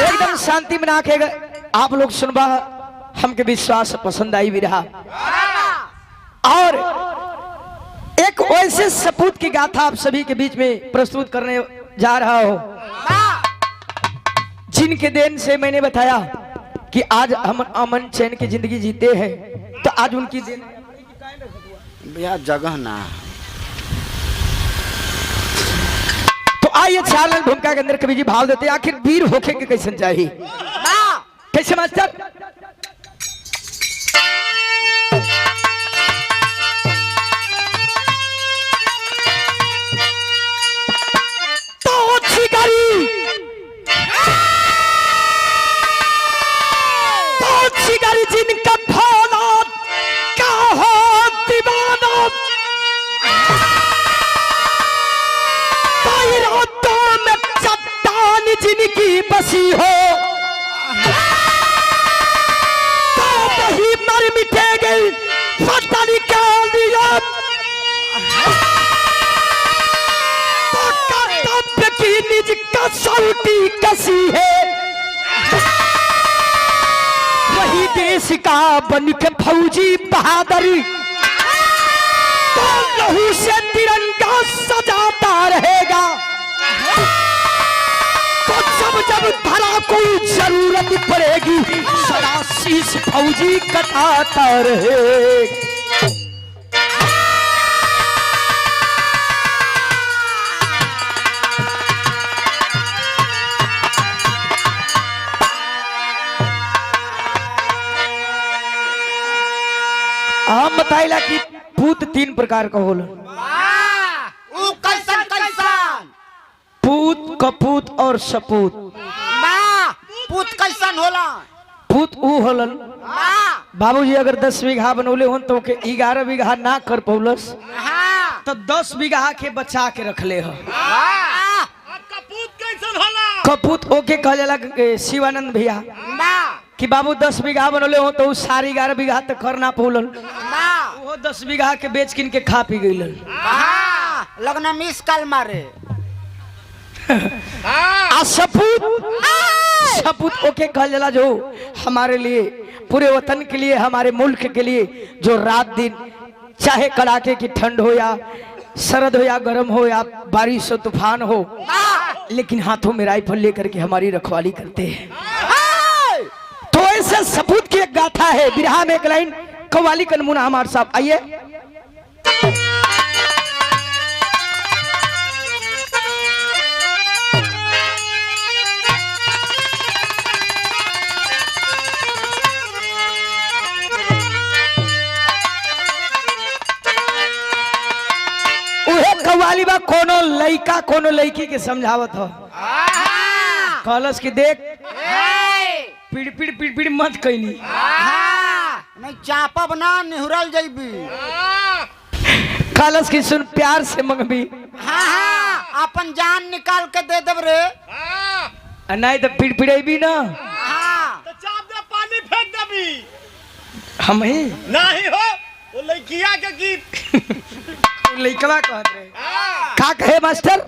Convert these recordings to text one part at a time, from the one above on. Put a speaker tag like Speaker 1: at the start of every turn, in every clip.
Speaker 1: एकदम शांति बना के आप लोग सुनबा, हमके विश्वास पसंद आई भी रहा। और एक वैसे सपूत की गाथा आप सभी के बीच में प्रस्तुत करने जा रहा हो, जिनके देन से मैंने बताया कि आज हम अमन चैन की जिंदगी जीते हैं। तो आज उनकी देन
Speaker 2: भैया जगह ना।
Speaker 1: तो आइए चालन भूमिका के अंदर कवि जी भाव देते, आखिर वीर होके के कैसे चाहिए, कैसे मास्टर? तो छिकारी जिनका फौलाद का हो दीवाना, रातों में चट्टान जिनकी बसी हो, तो वही मर मिटेगी पता निकाल दिया। तो कर्तव्य की निज कसौटी कसी है, वही देश का बन के फौजी बहादुरी, तो लहू से तिरंगा सजाता रहेगा। तो जब जब धरा कोई जरूरत पड़ेगी, सदा शीश फौजी कटाता रहेगा। हम बताइला कि पूत 3 प्रकार का होला।
Speaker 2: कैसन कैसन?
Speaker 1: पूत, कपूत और सपूत।
Speaker 2: पूत कैसन होला?
Speaker 1: पूत ऊ होलन बाबूजी अगर 10 बीघा बनौले होन तो के 11 बीघा ना कर पौलस, तो 10 बीघा के बचा के रखले हो।
Speaker 2: कपूत कैसन होला?
Speaker 1: कपूत ओके कह जाला शिवानंद भैया कि बाबू 10 बीघा बनौले हो तो सारी 11 बीघा तक कर ना पौलन, वो 10 बीघा के बेच किन के खा पी गईलन।
Speaker 2: लगना मिस कॉल मारे।
Speaker 1: आ सपूत ओके कहल जाला जो हमारे लिए, पूरे वतन के लिए, हमारे मुल्क के लिए, जो रात दिन चाहे कड़ाके की ठंड हो या शरद हो या गर्म हो या बारिश हो तूफान हो, लेकिन हाथों में राइफल लेकर के हमारी रखवाली करते हैं। तो ऐसे सपूत की एक गाथा है, बिरहा में एक लाइन कव्वाली का नमूना हमारे साहब आइए। कव्वाली बा कोनो लइका कोनो लइकी के समझावत हो, कहलस कि देख पीड़ पीड़ पीड़ पीड़ मत कइनी,
Speaker 2: नहीं चापब ना निहुरल जइबी।
Speaker 1: कहलस कि सुन प्यार से मंगबी,
Speaker 2: अपन जान निकाल के दे देब रे,
Speaker 1: नहीं तो पीड़ पिड़ेबी ना,
Speaker 2: तो चाप दे पानी फेंक देबी।
Speaker 1: हम ही
Speaker 2: नहीं हो वो लइकिया के गीत
Speaker 1: लइकवा कहत रहे। का कहे मास्टर?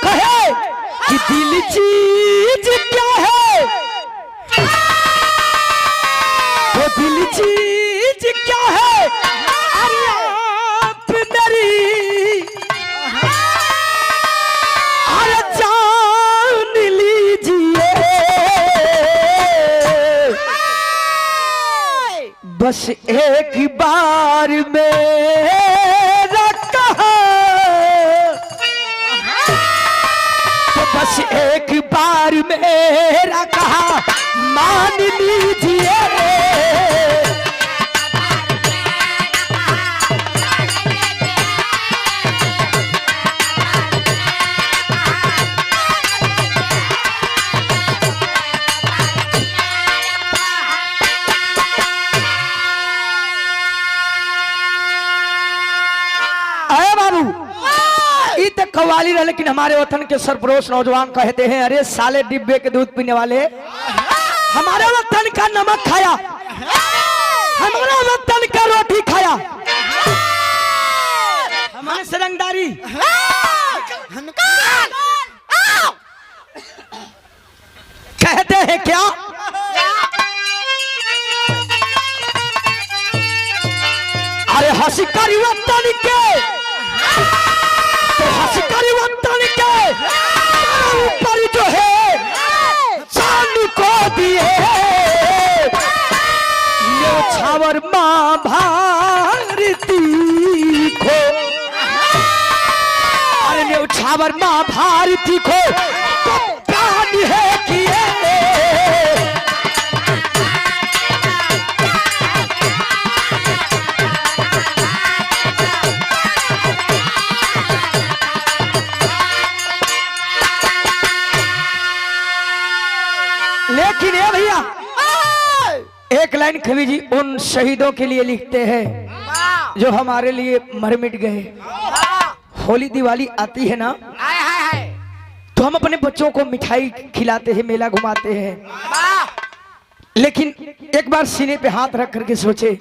Speaker 1: कहे कि दिल चीज क्या है, वो दिल चीज क्या है, अरे आप मेरी अरे जान लीजिए, बस एक बार मेरा कहा, तो बस एक बार मेरा कहा मान लीजिए। कव्वाली रहे, लेकिन हमारे वतन के सरफरोश नौजवान कहते हैं अरे साले डिब्बे के दूध पीने वाले, हमारे वतन का नमक खाया, हमारे वतन का रोटी खाया, सामने से रंगदारी।
Speaker 2: निकाल।
Speaker 1: कहते हैं क्या? अरे हंसकारी वतन के, तो हंसकारी वतन के ऊपर जो है चांद को दिए न्योछावर माँ भारती को। अरे न्योछावर माँ भारती को तो प्राण है किए। लेकिन ये भैया एक लाइन कवि जी उन शहीदों के लिए लिखते हैं जो हमारे लिए मर मिट गए। होली दिवाली आती है ना, तो हम अपने बच्चों को मिठाई खिलाते हैं, मेला घुमाते हैं, लेकिन एक बार सीने पे हाथ रख करके सोचे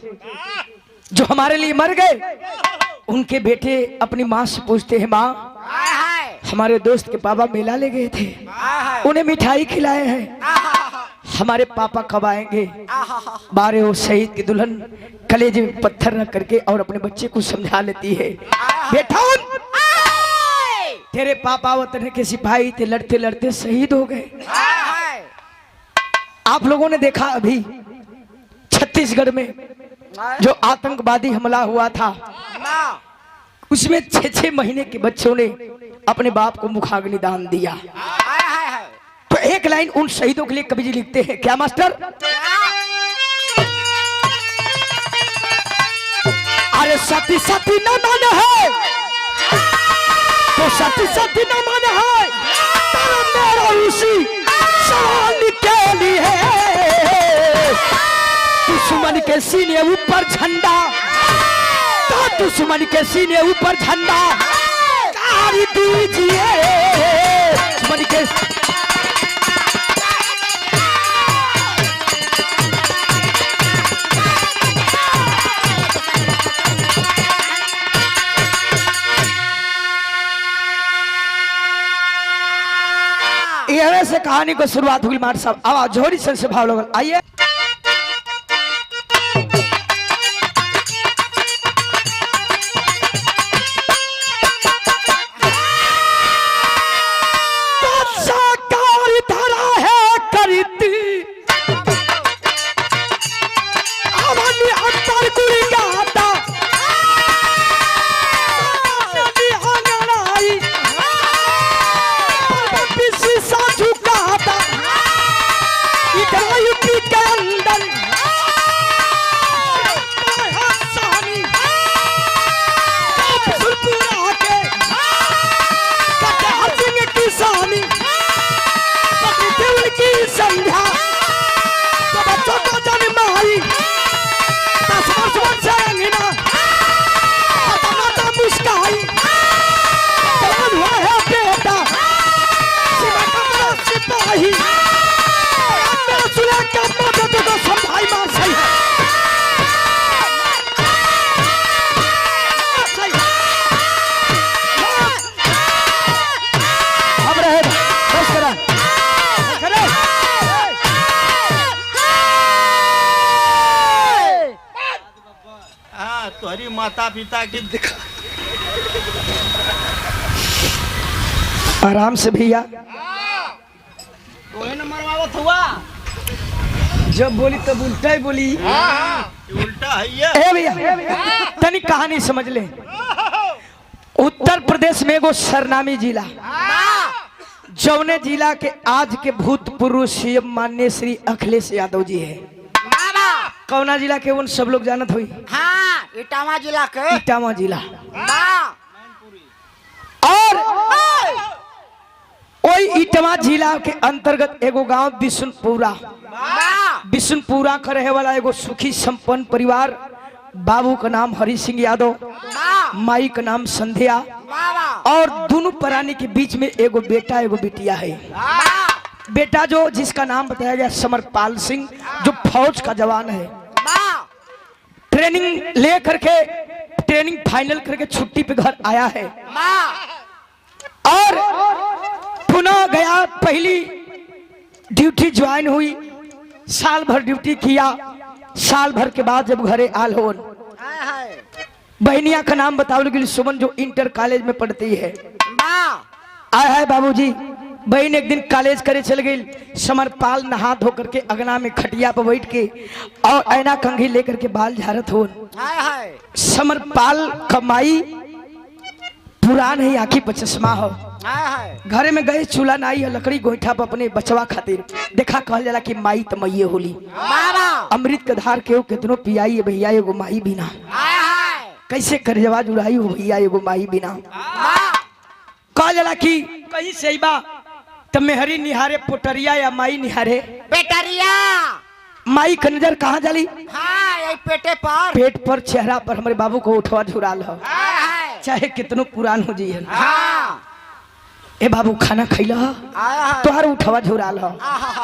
Speaker 1: जो हमारे लिए मर गए उनके बेटे अपनी माँ से पूछते हैं, माँ हमारे दोस्त के पापा मेला ले गए थे, उन्हें मिठाई खिलाए हैं, हमारे पापा कब आएंगे? बारे वो शहीद की दुल्हन कलेजे में पत्थर रख करके और अपने बच्चे को समझा लेती है, बेटा तेरे पापा वतन के सिपाही थे, लड़ते लड़ते शहीद हो गए। आप लोगों ने देखा अभी छत्तीसगढ़ में जो आतंकवादी हमला हुआ था, उसमें 6-6 महीने के बच्चों ने अपने बाप को मुखाग्नि दान दिया। तो एक लाइन उन शहीदों के लिए कवि जी लिखते हैं, क्या मास्टर? अरे सती सती न मन है तो सती सती न मन है, मेरा उसी सवाल के लिए दुश्मन के सीने ऊपर झंडा, तो दुश्मन के सीने ऊपर झंडा गाड़ी दीजिए। दुश्मन के से कहानी को शुरुआत हुई। मार साहब आवाज जोरी से भाव लोग आइए।
Speaker 3: तुम्हारी माता पिता की दिखा
Speaker 1: आराम से भैया,
Speaker 3: कोई न मरवावत हुआ
Speaker 1: जब बोली तब उल्टा ही बोली।
Speaker 3: उल्टा है ये।
Speaker 1: ए भैया तनिक कहानी समझ ले। उत्तर प्रदेश में एगो सरनामी जिला, जौने जिला के आज के भूतपूर्व सीएम माननीय श्री अखिलेश यादव जी है। कौना जिला के उन सब लोग जानत हुई?
Speaker 2: हाँ, इटावा जिला के।
Speaker 1: इटावा जिला। और वही इटावा जिला के अंतर्गत एगो गांव बिशुनपुरा, बिशुनपुरा का रहे वाला एगो सुखी संपन्न परिवार। बाबू का नाम हरि सिंह यादव, माई का नाम संध्या, और दोनों प्राणी के बीच में एगो बेटा एगो बिटिया है। बेटा जो जिसका नाम बताया गया समरपाल सिंह, जो फौज का जवान है, ट्रेनिंग ले करके ट्रेनिंग फाइनल करके छुट्टी पे घर आया है
Speaker 2: वाह
Speaker 1: और पुनः गया, पहली ड्यूटी ज्वाइन हुई, साल भर ड्यूटी किया। साल भर के बाद जब घरे आल हो,
Speaker 2: हाय हाय
Speaker 1: बहनिया का नाम बताओ लेकिन सुमन जो इंटर कॉलेज में पढ़ती है।
Speaker 2: वाह
Speaker 1: आया है बाबूजी, बहन एक दिन कॉलेज करे चल गई। समरपाल नहा धो करके अगना में खटिया पर बैठ के और ऐना कंघी लेकर के बाल झारत हो।
Speaker 2: हाय हाय
Speaker 1: समरपाल कमाई पुरान है, आखी पर चश्मा हो।
Speaker 2: हाय हाय
Speaker 1: घरे में गए, चूल्हा नाई है, लकड़ी गोईठा पर अपने बचवा खातिर देखा, कहल जाला कि माई त मैये होली।
Speaker 2: वाह
Speaker 1: अमृत के धार के कितनो पियाई है भैया, एगो माई बिना
Speaker 2: हाय हाय
Speaker 1: कैसे करजवा जुड़ाई हो भैया, एगो माई बिना।
Speaker 2: वाह
Speaker 1: कहल जाला कि कहीं से बा त मेहरी निहारे पोटरिया या माई निहारे
Speaker 2: बेटरिया।
Speaker 1: माई का नजर कहाँ जाली?
Speaker 2: हाँ यही पेटे पर
Speaker 1: पेट पर, चेहरा पर। हमारे बाबू को उठवा झुराल हो,
Speaker 2: हाय हाय
Speaker 1: चाहे कितनो पुरान हो जाइए।
Speaker 2: हाँ
Speaker 1: ए बाबू खाना खैला
Speaker 2: हाय हाय
Speaker 1: तोहर उठवा झुराल हो,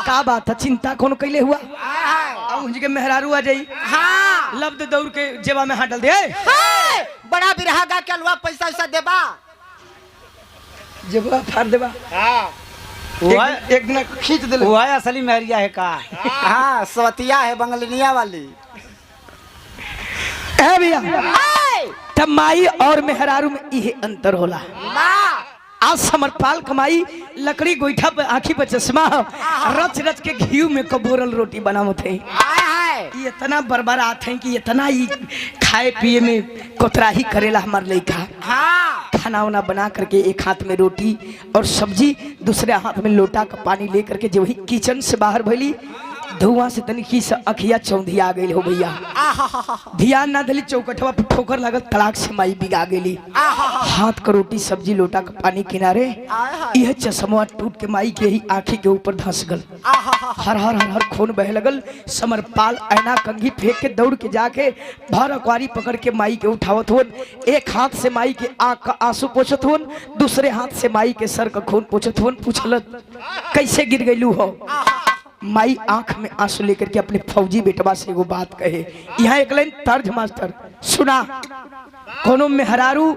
Speaker 1: का बात है? चिंता कौन कैले हुआ?
Speaker 2: हाय हाय
Speaker 1: अब मुझे के मेहरारू आ जाई,
Speaker 2: हाँ
Speaker 1: लब्ध दौड़ के जेबा में हाथ डाल दे।
Speaker 2: हाय, बड़ा बिरहा गा के अलवा पैसा वैसा देबा।
Speaker 1: जेबा फाड़ देबा।
Speaker 2: हाँ
Speaker 1: एक दिन खींच दे।
Speaker 4: वो है असली महरिया है का।
Speaker 2: हाँ सवतिया है बंगलिनिया वाली।
Speaker 1: ए भैया,
Speaker 2: हाय
Speaker 1: तब माई और मेहरारू में यही अंतर होला।
Speaker 2: वाह
Speaker 1: आज समरपाल कमाई लकड़ी गोईठा पे, आँखी पे चश्मा, रच रच के घी में कबोरल रोटी बनावत है।
Speaker 2: हाय हाय
Speaker 1: ये इतना बरबरात है कि इतना ही खाए पिए में कोतराही करेला हमार लड़का।
Speaker 2: हाँ
Speaker 1: खाना वाना बना करके एक हाथ में रोटी और सब्जी, दूसरे हाथ में लोटा का पानी लेकर के जब ही किचन से बाहर भैली, धुआं से तनिकी से अखिया चौंधिया गई हो भैया। ध्यान ना दिली, चौकटवा पे ठोकर लागल, तलाक से माई बिगा गेली। हाथ का रोटी सब्जी लोटा का पानी किनारे, यह चश्मा टूट के माई के ही आँखी के ऊपर धंस गल। हर हर हर हर खून बह लगल। समरपाल ऐना कंघी फेंक के दौड़ के जाके भर अकवारी पकड़ के माई के उठावत हो। एक हाथ से माई के आँख का आंसू पोछत हो, दूसरे हाथ से माई के सर का खून पोछत हो। पूछलत कैसे गिर गईलू हो? माई आंख में आंसू लेकर के अपने फौजी बेटवा से एगो बात कहे। यहाँ एक लाइन तर्ज मास्टर सुना। कोनो मेहरारू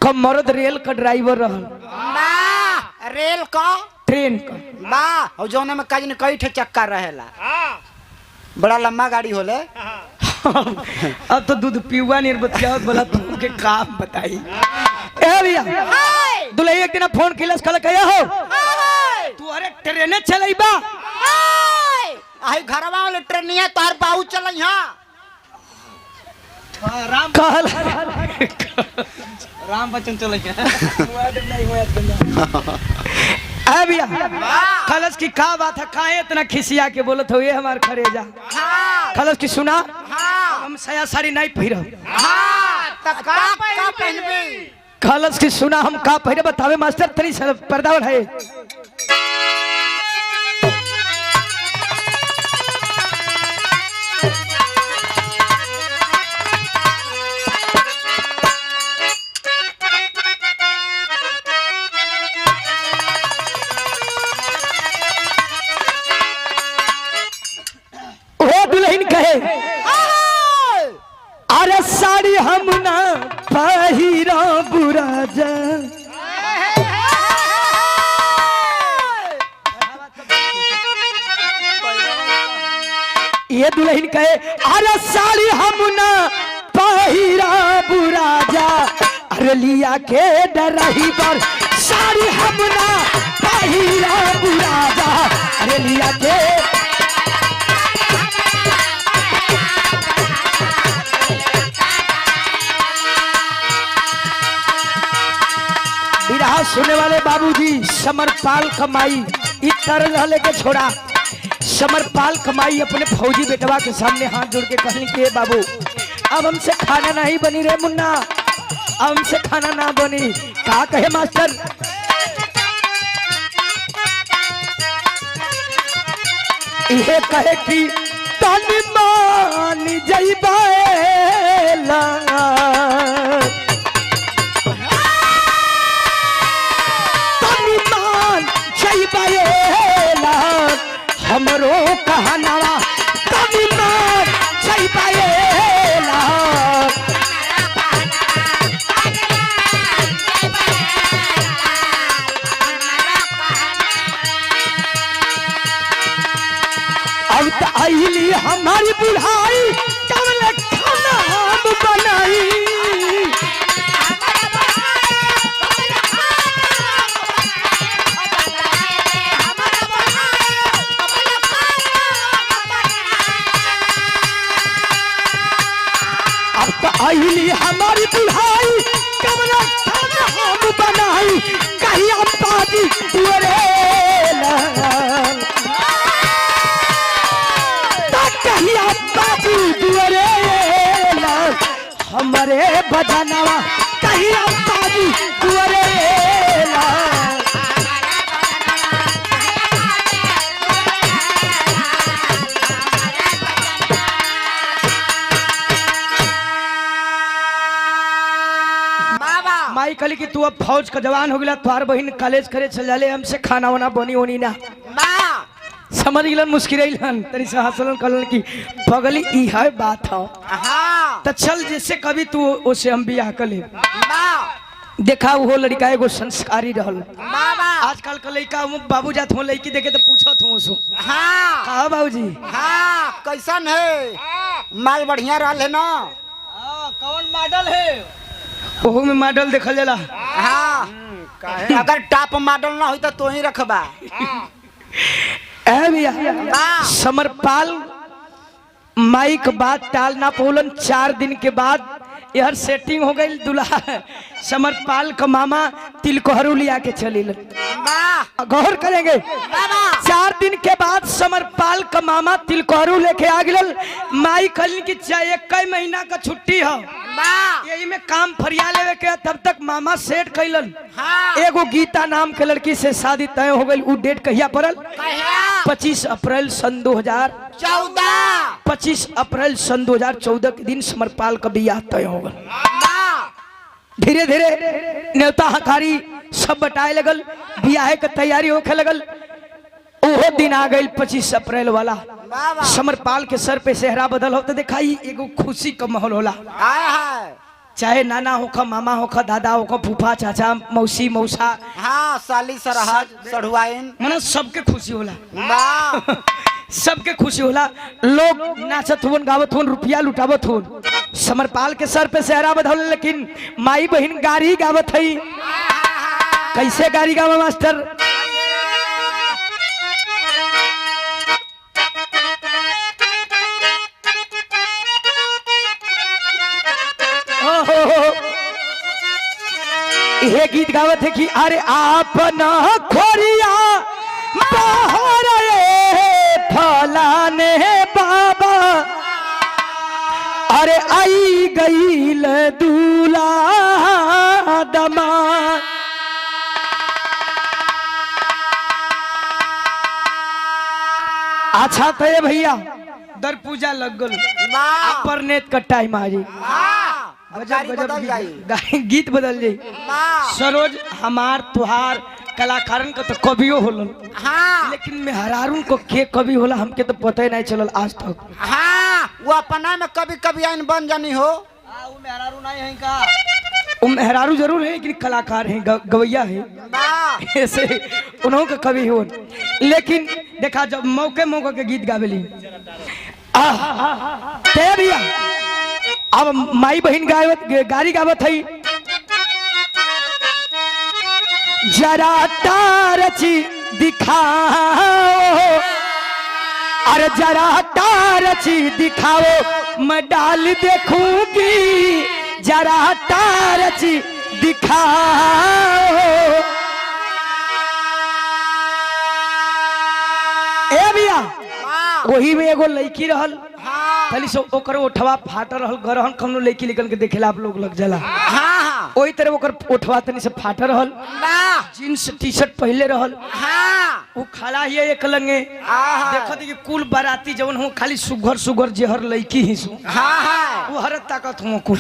Speaker 1: कम मर्द रेल का ड्राइवर रहल,
Speaker 2: वाह रेल का
Speaker 1: ट्रेन का।
Speaker 2: वाह और जौन में कई न कई ठे चक्का रहेला, बड़ा लंबा गाड़ी होले।
Speaker 1: अब तो दूध पीवा निर्बतियावत बोला तुमके काम बताई। ए भैया, दुल्हन एक दिन फोन किलस कल कहे हो तू, अरे ट्रेने चलेबा?
Speaker 2: आई घरवा वाले ट्रेनिया तोहर बाऊ चलई। हाँ
Speaker 1: कहल
Speaker 4: राम बच्चन चले
Speaker 1: ए भैया, खलस की का बात है, काहे इतना खिसिया के बोलत हो? ये हमार खरेजा
Speaker 2: हाँ
Speaker 1: खलस की सुना,
Speaker 2: हाँ
Speaker 1: हम सया साड़ी नहीं पहिरब।
Speaker 2: हाँ तब का पहनबी?
Speaker 1: खलस की सुना, हम का पहिरे बतावे मास्टर, तनी पर्दा है। दुल्हन कहे अरे साड़ी हम ना पहिरा बुराजा। ये दुल्हन कहे अरे साड़ी हम ना पहिरा बुराजा। अरे लिया के डरही पर साड़ी हम ना पहिरा बुराजा। अरे लिया के बिरहा सुनने वाले बाबूजी, समरपाल कमाई इतर लेके छोड़ा। समरपाल कमाई अपने फौजी बेटवा के सामने हाथ जोड़ के कहने के बाबू अब हमसे खाना नहीं बनी रे मुन्ना, अब हमसे खाना ना बनी। का कहे मास्टर? ये कहे कि तन मान जइबेला, हमरो कहनावा तभी मान जइबेला। हमारी बुढ़ाई कमल खाना हम बनाई। अब तो आईली हमारी बुढ़ाई कमल खाना हम बनाई। कहीं अब बाजी तुअरे हमारे बजनवा कहीं बाजी तुअरे माई कहली कि तू अब फौज का जवान हो गया, तुम्हार बहन कॉलेज करे चल जाले, हमसे खाना वाना बनी होनी ना समझ गिलन मुस्किरैलन तरी से हंसलन कहलन कि पगली ई है बात हो। तो चल जैसे कभी तू ओसे हम बियाह कर ले। देखा वो लड़का एगो संस्कारी रहल। आजकल का लड़का बाबू जात हो लड़की देखे तो पूछत हो सो हाँ बाबूजी
Speaker 2: हाँ कैसन है माल बढ़िया रहल है ना।
Speaker 1: कौन मॉडल है ओहो में मॉडल देखल जाला।
Speaker 2: हाँ अगर टॉप मॉडल ना हो तो ही रखबा।
Speaker 1: भैया समरपाल माई के बाद टाल ना पोलन 4 दिन के बाद यार सेटिंग हो गई। दूल्हा समरपाल का मामा तिलकोहरू लिया के चली गौर करेंगे। 4 दिन के बाद समरपाल का मामा तिलकोहरू लेके आ गिल। माई कहली कि 1 महीना का छुट्टी हो यही में काम फरिया लेवे के। तब तक मामा सेट कैलन। एगो गीता नाम के लड़की से शादी तय हो गई। उ डेट कहिया पड़ल 25 अप्रैल सन 2014। 25 अप्रैल सन 2014 के दिन समरपाल का बियाह तय हो गल। धीरे धीरे न्योता हकारी सब बटाए लगल, बियाह के तैयारी होके लगल। ओहो दिन आ गई 25 अप्रैल वाला। समरपाल के सर पे सेहरा बदल हो तो देखा ही एगो खुशी का माहौल होला। चाहे नाना होखा मामा होखा दादा होखा फूफा चाचा मौसी मौसा
Speaker 2: हाँ साली सरहद सढ़ुआइन
Speaker 1: मना सबके खुशी होला। सबके खुशी होला। लोग नाचत हुन गावत हुन रुपया लुटावत हुन। समरपाल के सर पे सेहरा बदल लेकिन माई बहन गारी गावत है। कैसे गारी गावा मास्टर ये गीत गावत है कि अरे आपना खोरिया बाहर फलाने बाबा अरे आई गईल दूल्हा दमाद। अच्छा तो ये भैया दर पूजा लग गल अपर नेत का टाइम आ जी गीत बदल जाई। सरोज हमार तुहार कलाकारन का तो कवियो होलन। लेकिन मेहरारू को के कवि होला हमके तो पता ही नहीं चलल आज तक।
Speaker 2: वो अपना में कभी कभी आइन बन जानी हो।
Speaker 1: वो मेहरारू नहीं है का वो मेहरारू जरूर है लेकिन कलाकार है गवैया है ऐसे उन्हों का कवि हो। लेकिन देखा जब मौके मौके के गीत गावेली भैया अब माई बहन गारी गावत है। जरा तारची दिखाओ अरे जरा तारची दिखाओ मैं डाल देखूंगी। जरा तारची दिखाओ ए भैया वही में एगो लड़की रहल खाली सो ओकर ओठवा फाटल रहल। गरहन कौनो लड़की निकल के देखेला आप लोग लग जाला। ओही तरह ओकर ओठवा तनी से फाटल रहल। जींस टी शर्ट पहले रहल। वो खड़ा ही एक लंगे देखत कि कुल बाराती जवन हो खाली सुगर सुगर जेहर लड़की ही सो वो हर ताकत हो कुल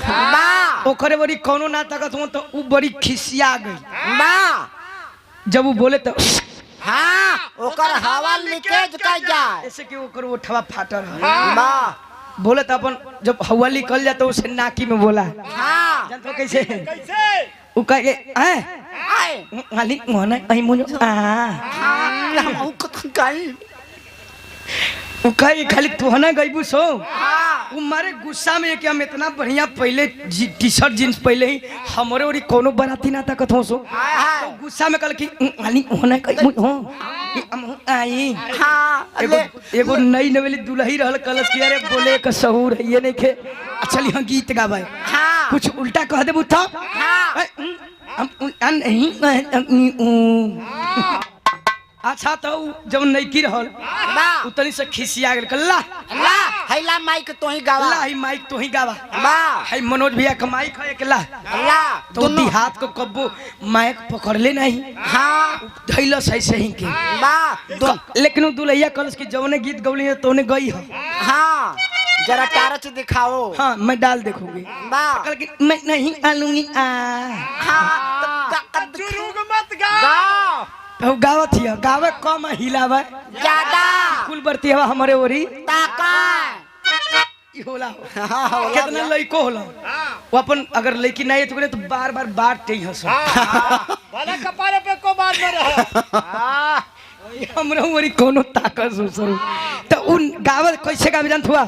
Speaker 1: ओकरे बड़ी कौनो ना ताकत हो तो वो बड़ी खिसिया गई। जब वो बोले तो
Speaker 2: ओकर हवा लीकेज कर जाए
Speaker 1: ऐसे कि ओकर ओठवा फाटल रहल। बोले तो अपन जब हवा निकल जाता तो उसे नाकी में बोला जानते हो कैसे वो कहे वो कहे खाली तोहना गईबू सो वो मारे गुस्सा में कि हम इतना बढ़िया पहले टी शर्ट जींस पहले ही हमारे और कोनो बराती ना ताकत हो सो तो गुस्सा में कल कि आनी होना गईबू हो हम आई एगो नई नवेली दुल्ही रहल कलस की अरे बोले का सहूर है ये नहीं खे चली हम गीत गावे कुछ उल्टा कह देबू था हम नहीं अच्छा तो जब नईकी रहल उतनी से खिसिया गेल कल्ला
Speaker 2: हैला माइक तो ही गावा
Speaker 1: अल्लाह ही माइक तो ही गावा
Speaker 2: वाह
Speaker 1: है मनोज भैया का माइक है अकेला
Speaker 2: अल्लाह
Speaker 1: तो हाथ को कब्बो माइक पकड़ ले नहीं
Speaker 2: हाँ
Speaker 1: धैला सही सही के
Speaker 2: वाह
Speaker 1: लेकिन दुल्हिया कलश की जौने गीत गौली है तोने गई है
Speaker 2: हाँ जरा टारच दिखाओ
Speaker 1: हाँ मैं डाल देखूंगी
Speaker 2: वाह
Speaker 1: कल की मैं नहीं आलूंगी
Speaker 2: हाँ
Speaker 3: मत गाओ
Speaker 1: तो गावत हिया गावे कम हिलावे
Speaker 2: ज्यादा
Speaker 1: कुल बरती हवा हमारे ओरी
Speaker 2: ताका
Speaker 1: ई होला कितना लइको होला वो अपन अगर लइकी नहीं है तो बार बार बात ही हंसो
Speaker 3: भला कपारे पे को बात न रहे
Speaker 1: हमरा ओरी कोनो ताकत सुसरू तो उन गावत कैसे गावे जानत हुआ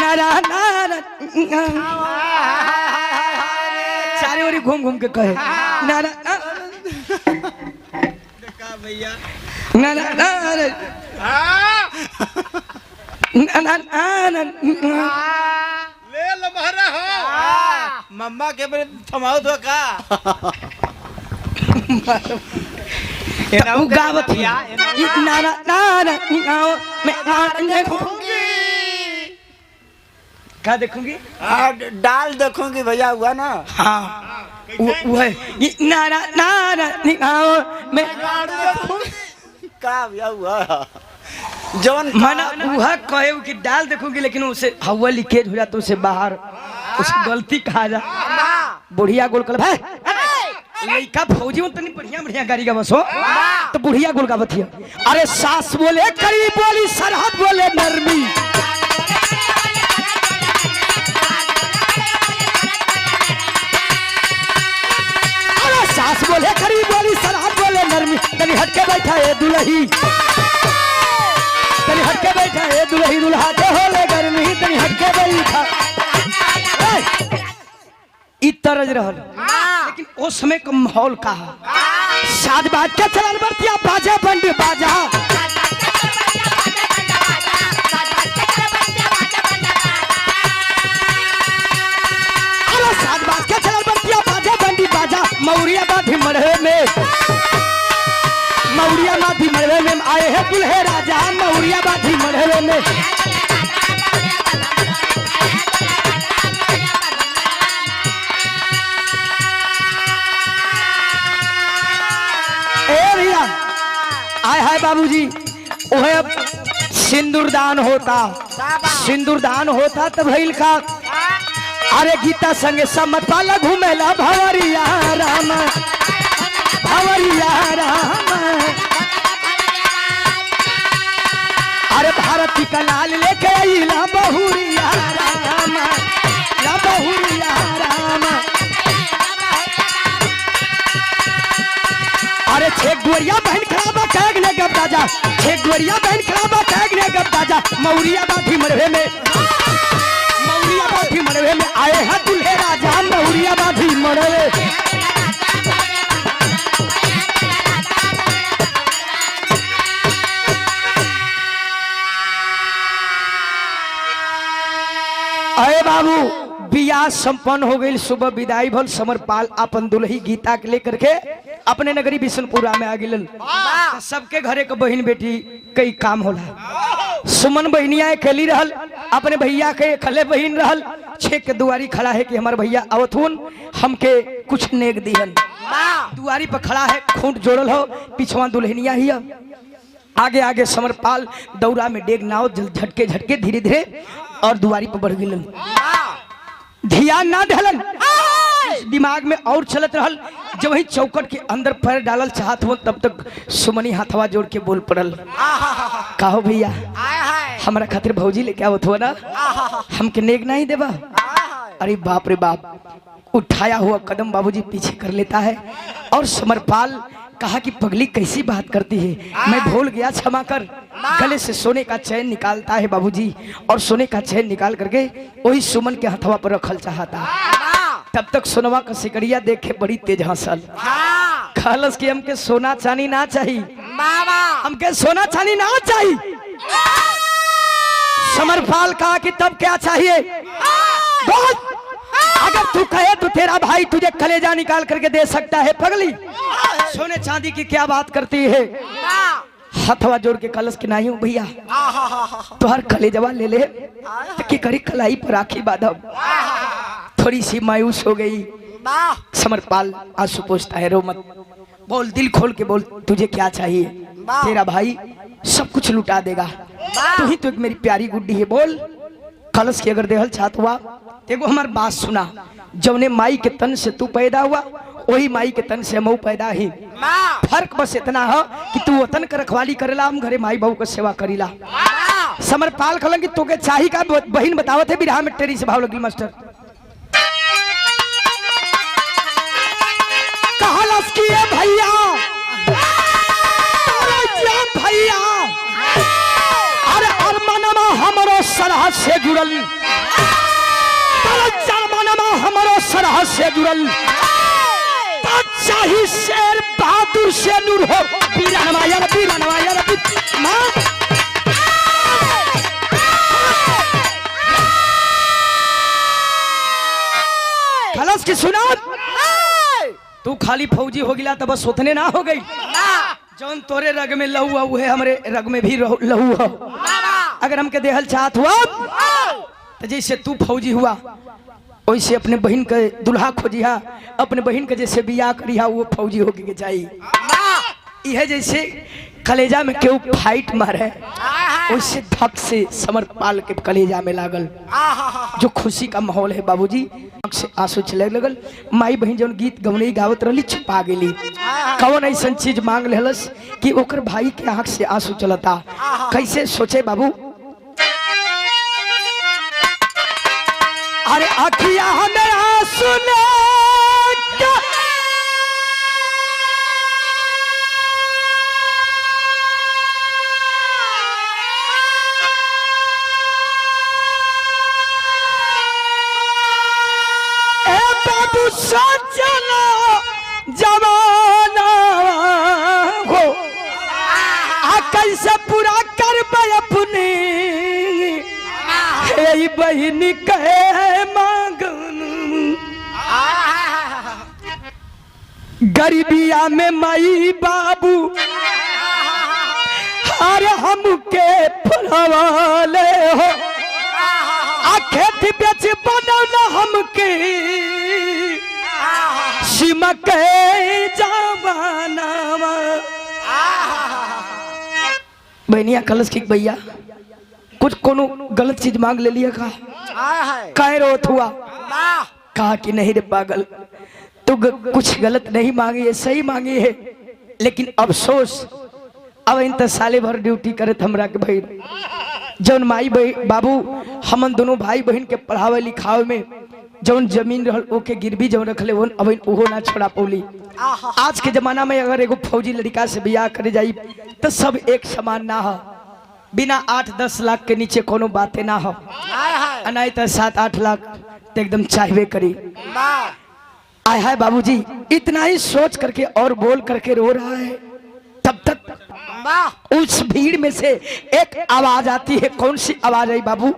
Speaker 1: नारा नारा चारे ओरी घूम घूम के कहे नारा
Speaker 3: भैया
Speaker 1: नारा नारा
Speaker 3: ले लमहरा हो मम्मा के बरे थमाओ तो का
Speaker 1: वो गावत हिया नारा नारा मैं
Speaker 2: देखूंगी
Speaker 1: क्या देखूंगी
Speaker 2: डाल देखूंगी भैया हुआ ना
Speaker 1: हाँ वो है नारा नारा मैं
Speaker 2: का भैया हुआ जवन
Speaker 1: माना वह कहे कि डाल देखूंगी लेकिन उसे हवा लीकेज हो जाता उसे बाहर उसे गलती कहा जा बुढ़िया गोल कल भाई लड़का फौजी में तनी बढ़िया बढ़िया गाड़ी का बस हो तो बुढ़िया गोल का बतिया अरे सास बोले करीब बोली सरहद बोले नरमी अरे सास बोले करीब बोली सरहद बोले नरमी तनी हटके बैठा है दुल्ही तनी हटके बैठा है दुल्ही दुल्हा के होले गर्मी तनी हटके बैठा इतरज रहल लेकिन उस समय का माहौल का साज बाज के चलन बरतिया बाजा बंड बाजा अरे साज बाज के चलन बरतिया बाजा बंडी बाजा मौरिया बाधी मरहे में मौरिया बाधी मरहे में आए हैं दुल्हे राजा मौरिया बाधी मरहे में आय हाय बाबूजी ओहे सिंदूरदान होता तब भइल का अरे गीता संगे सम्मत पाला घूमेला भवरिया राम अरे भारती का लाल लेके आईला बहुरिया राम ला बहुरिया राम अरे छेक दुवरिया बहन खराबा कैग ने गप दाजा छेक दुवरिया बहन खराबा कैग ने गप दाजा मौरिया बाधी मरवे में आए हैं दुल्हे राजा मौरिया बाधी मरवे अरे बाबू बियाह संपन्न हो गई सुबह विदाई भल समरपाल अपन दुल्ही गीता के लेकर के अपने नगरी बिशनपुरा में आ गिलन सबके घरे के बहन बेटी कई काम होला सुमन बहनिया अकेली रहल अपने भैया के खले बहन रहल छे के दुआरी खड़ा है कि हमारे भैया अवथुन हमके कुछ नेक दिहन दुआरी पर खड़ा है खूंट जोड़ल हो पिछवा दुल्हनिया ही आगे आगे समरपाल दौरा में डेग नाव झटके झटके धीरे धीरे और दुआरी पर बढ़ गिलन ध्यान ना ढलन दिमाग में और चलत रहल जब वही चौकट के अंदर पैर डालल चाहत हो तब तक सुमनी हाथवा जोड़ के बोल पड़ल कहो भैया हमारा खातिर भौजी लेके आवत हो ना हमके नेक नहीं देबा अरे बाप रे बाप उठाया हुआ कदम बाबूजी पीछे कर लेता है और समरपाल कहा कि पगली कैसी बात करती है, मैं भूल गया, क्षमा कर। गले से सोने का चैन निकालता है बाबूजी, और सोने का चैन निकाल करके वही सुमन के हथवा पर रखल चाहता। तब तक सोनवा का सिकड़िया देखे बड़ी तेज हंसल। कहलस कि हमके सोना चांदी ना चाहिए, हमके सोना चांदी ना चाहिए। समरपाल कहा कि तब क्या चाहिए, बोल। अगर तू कहे तो तेरा भाई तुझे कलेजा निकाल करके दे सकता है। पगली सोने चांदी की क्या बात करती है। हथवा जोड़ के कलश के नहीं हूँ भैया, तुहार कलेजवा ले ले तो की करी कलाई पर राखी बाधब। थोड़ी सी मायूस हो गई। समरपाल आंसू पोंछता है, रो मत, बोल, दिल खोल के बोल, तुझे क्या चाहिए। तेरा भाई सब कुछ लुटा देगा, तू ही तो एक मेरी प्यारी गुड्डी है, बोल। कलश की अगर देहल चाहत हुआ देखो हमार बात सुना, जौने माई के तन से तू पैदा हुआ वही माई के तन से हम पैदा ही। फर्क बस इतना है कि तू वतन का रखवाली करेला, हम घरे माई बहू का सेवा करीला। समरपाल कहलन कि तोके चाही का बहन बतावत है। बिरहा में टेरी से भाव लगी मास्टर। कहलस कि ए भैया, भैया अरे अरमानमा हमरो सरहद से जुड़ल, हमारो सरहद से जुड़ल, चाही शेर बहादुर से नूर हो। बीरानवा यार, बीरानवा यार, माँ खलस की सुना, तू खाली फौजी हो गिला तो बस उतने ना हो गई। जौन तोरे रग में लहू है उहे हमरे रग में भी लहू हो। अगर हमके देहल चाहत हुआ तो जैसे तू फौजी हुआ वैसे अपने बहन के दुल्हा खोजिहा, अपने बहन के जैसे बियाह करिहा वो फौजी होके के चाहिए। यह जैसे कलेजा में क्यों फाइट मारे वैसे धक से समरपाल के कलेजा में लागल। जो खुशी का माहौल है बाबूजी, आँख से आंसू चले लगल। माई बहन जौन गीत गवनई गावत रही छुपा गेली। कौन ऐसा चीज मांग लेहलस कि ओकर भाई के आँख से आंसू चलता। कैसे सोचे बाबू, अरे अखिया हमें आंसू ने बाबू सोचना जमाना हो, कैसे पूरा कर अपनी बहन कहे मांगन। गरीबिया में माई बाबू अरे हमके पढ़वाले हो, खेती बेच बनौला हमके सिमक जमाना। बहनिया कलश की भैया कुछ कोनो गलत चीज मांग ले लिया का, काहे रोत हुआ। कहा कि नहीं रे पागल, तू कुछ गलत नहीं मांगी है, सही मांगी है। लेकिन अफसोस अब इन साले भर ड्यूटी करे हमरा के भाई, जौन माई बाबू हमन दोनों भाई बहन के पढ़ावे लिखावे में जौन जमीन रहल ओके गिरवी जौन रखले वो अब ओहो ना छोड़ा पौली। आज के जमाना में अगर एगो फौजी लड़का से बियाह करे जाई तो सब एक समान ना हो। बिना 8-10 लाख के नीचे कोनो बातें ना हो, नहीं तो 7-8 लाख तो एकदम चाहवे करी। आय हाय बाबूजी, इतना ही सोच करके और बोल करके रो रहा है। तब तक उस भीड़ में से एक आवाज आती है। कौन सी आवाज आई बाबू?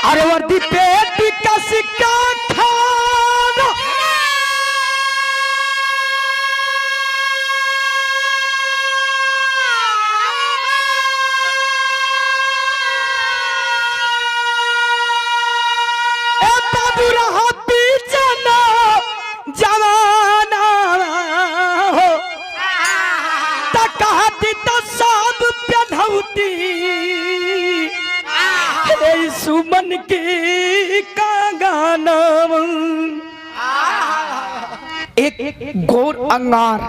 Speaker 1: अरे वर्दी पेटी का सिक्का खाना, बाबू रहा पीछना जमाना हो, कहती तो सब पधौती सुमन की का गाना। एक गोर अंगार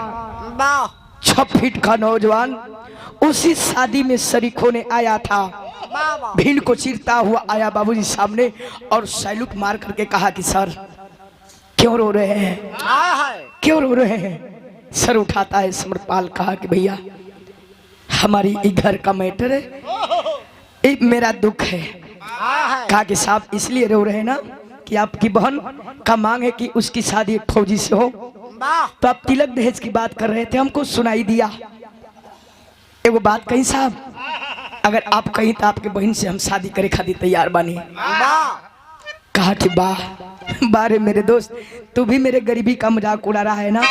Speaker 1: 6 फीट का नौजवान उसी शादी में शरीक होने आया था। भीड़ को चीरता हुआ आया बाबूजी सामने और सैल्यूट मार करके कहा कि सर क्यों रो रहे हैं,
Speaker 2: हाय हाय
Speaker 1: क्यों रो रहे हैं? सर उठाता है समरपाल, कहा कि भैया हमारी ये घर का मैटर है, ये मेरा दुख है।
Speaker 2: हाय हाय
Speaker 1: कहा कि साहब इसलिए रो रहे हैं ना कि आपकी बहन का मांग है कि उसकी शादी एक फौजी से हो,
Speaker 2: वाह
Speaker 1: तो आप तिलक दहेज की बात कर रहे थे, हमको सुनाई दिया। एगो बात कही साहब, अगर आप कहीं तो आपके बहन से हम शादी करे खातिर तैयार बानी।
Speaker 2: वाह
Speaker 1: कहा कि वाह बारे मेरे दोस्त, तू भी मेरे गरीबी का मजाक उड़ा रहा है ना,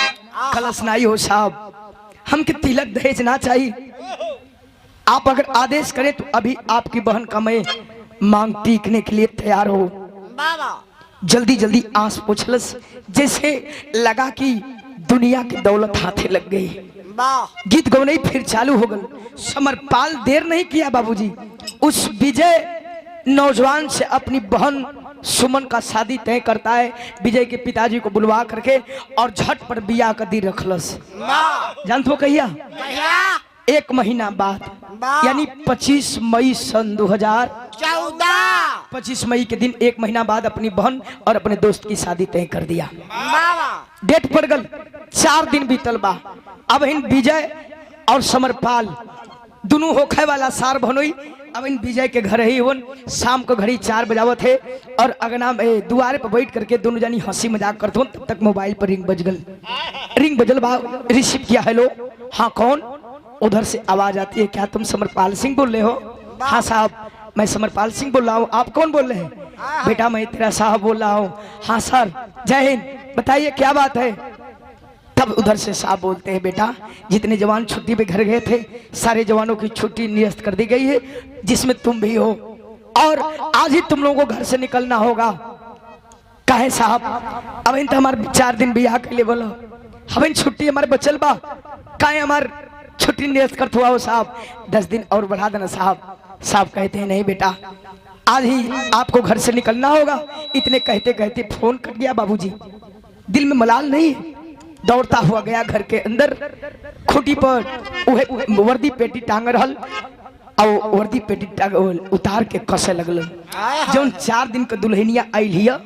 Speaker 1: खलस नहीं हो साहब, हमके तिलक दहेज ना चाहिए। आप अगर आदेश करें तो अभी आपकी बहन का मैं मांग टीकने के लिए तैयार हो।
Speaker 2: वाह
Speaker 1: जल्दी जल्दी आंस पोछलस, जैसे लगा कि दुनिया की दौलत हाथे लग गई।
Speaker 2: वाह
Speaker 1: गीत गौनई फिर चालू हो गल। समरपाल देर नहीं किया बाबूजी, उस विजय नौजवान से अपनी बहन सुमन का शादी तय करता है। विजय के पिताजी को बुलवा करके और झट पर बिया का दी रखलस।
Speaker 2: वाह
Speaker 1: जानते हो कहिया?
Speaker 2: भैया
Speaker 1: 1 महीना बाद,
Speaker 2: वाह।
Speaker 1: यानी 25 मई सन 2014, 25 मई के दिन 1 महीना बाद अपनी बहन और अपने दोस्त की शादी तय कर दिया।
Speaker 2: वाह
Speaker 1: डेट पड़ गल, 4 दिन बीतल बा। अब इन विजय और समरपाल दोनों होखे वाला सार भनोई। अब इन विजय के घर ही वन शाम को घड़ी 4 बजावत है और अगना में दुआरे पर बैठ करके दोनों जानी हंसी मजाक करते हो। तब तक मोबाइल पर रिंग बज गल, रिंग बजल बा, रिसीव किया। हेलो, हाँ कौन? उधर से आवाज आती है, क्या तुम समरपाल सिंह बोल रहे हो? हाँ साहब मैं समरपाल सिंह बोल रहा हूँ। आप कौन बोल रहे हैं? बेटा मैं तेरा साहब बोल रहा हूँ। हाँ सर जय हिंद, बताइए क्या बात है? तब उधर से साहब बोलते हैं, बेटा जितने जवान छुट्टी पे घर गए थे सारे जवानों की छुट्टी निरस्त कर दी गई है, जिसमें तुम भी हो, और आज ही तुम लोगों को घर से निकलना होगा। काहे साहब? अब इन तो हमारे 4 दिन बियाह के लिए बोलो, हम छुट्टी हमारे बचल बा, काहे हमार छुट्टी निरस्त कर थुआ हो साहब? 10 दिन और बढ़ा देना साहब। साहब कहते हैं नहीं बेटा आज ही आपको घर से निकलना होगा। इतने कहते कहते फोन कट गया। बाबूजी दिल में मलाल नहीं, दौड़ता हुआ गया घर के अंदर, खूंटी पर वर्दी पेटी टांग रहल और वर्दी पेटी उतार के कसे लगल। जौन 4 दिन के दुल्हनिया आयल हिया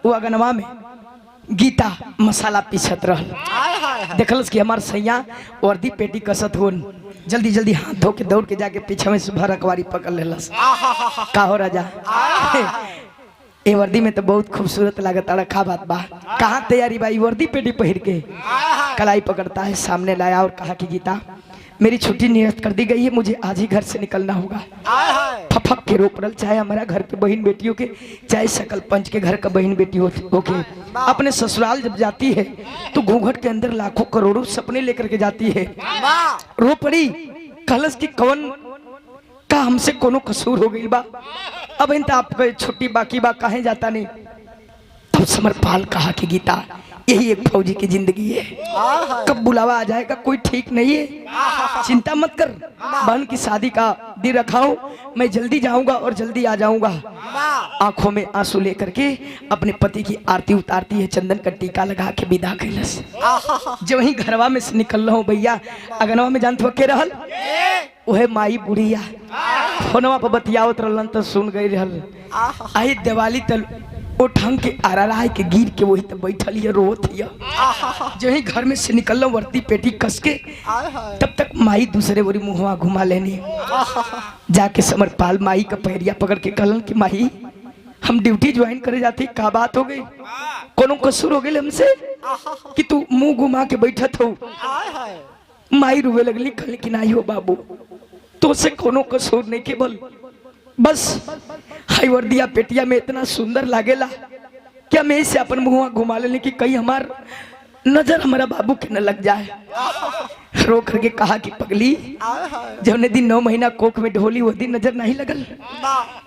Speaker 1: वो अगनवा में गीता मसाला पीसत रहल। देखलस कि हमार सैया वर्दी पेटी कसत हो, जल्दी जल्दी हाथ धो के दौड़ के जाके पीछे में सुबह रखवारी पकड़ लेलस। का हो राजा, ए वर्दी में तो बहुत खूबसूरत लागत। का बात बा, कहाँ तैयारी बा? वर्दी पेटी पहिर के कलाई पकड़ता है, सामने लाया और कहा कि गीता मेरी छुट्टी निरस्त कर दी गई है, मुझे आज ही घर से निकलना होगा। फफक के रो पड़ल, चाहे हमारा घर के बहन बेटियों के, चाहे सकल पंच के घर का बहन बेटी होके अपने ससुराल जब जाती है तो घूंघट के अंदर लाखों करोड़ों सपने लेकर के जाती है। रो पड़ी, कलश की कवन का हमसे कोनो कसूर हो गई बा, अब इन आपका छुट्टी बाकी बा, काहे जाता नहीं? तब समरपाल कहा कि गीता यही एक फौजी की जिंदगी है, कब बुलावा आ जाएगा कोई ठीक नहीं है, चिंता मत कर। बहन की शादी का दिन रखा हूं, मैं जल्दी जाऊंगा और जल्दी आ जाऊंगा। आंखों में आंसू लेकर के अपने पति की आरती उतारती है, चंदन का टीका लगा के विदा कैलस। जब वही घरवा में से निकल रहा हूँ भैया, अगनवा में जानते हो के रहल? वह माई बुढ़िया फोनवा पर बतियावत रहलन तो सुन गई रहल। आई दिवाली तल वो ठंग के आरा रहा के गिर के वही तब बैठल है, रोत हिया। जो ही घर में से निकल वर्दी पेटी कस के, तब तक माई दूसरे बोरी मुहवा घुमा लेनी। जाके समरपाल माई का पैरिया पकड़ के कहलन कि माई हम ड्यूटी ज्वाइन करे जाती, का बात हो गई? कोनो कसूर हो गई हमसे कि तू मुंह घुमा के बैठत हो? माई रुवे लगली, कहली कि नहीं हो बाबू, तो से कोनो कसूर नहीं, केवल बस हाई वर्दिया पेटिया में इतना सुंदर लागेला क्या मैं इसे अपन मुंह घुमा लेने की कहीं हमार नजर हमारा बाबू के न लग जाए। रो करके कहा कि पगली जौने दिन 9 महीना कोख में ढोली वो दिन नजर नहीं लगल,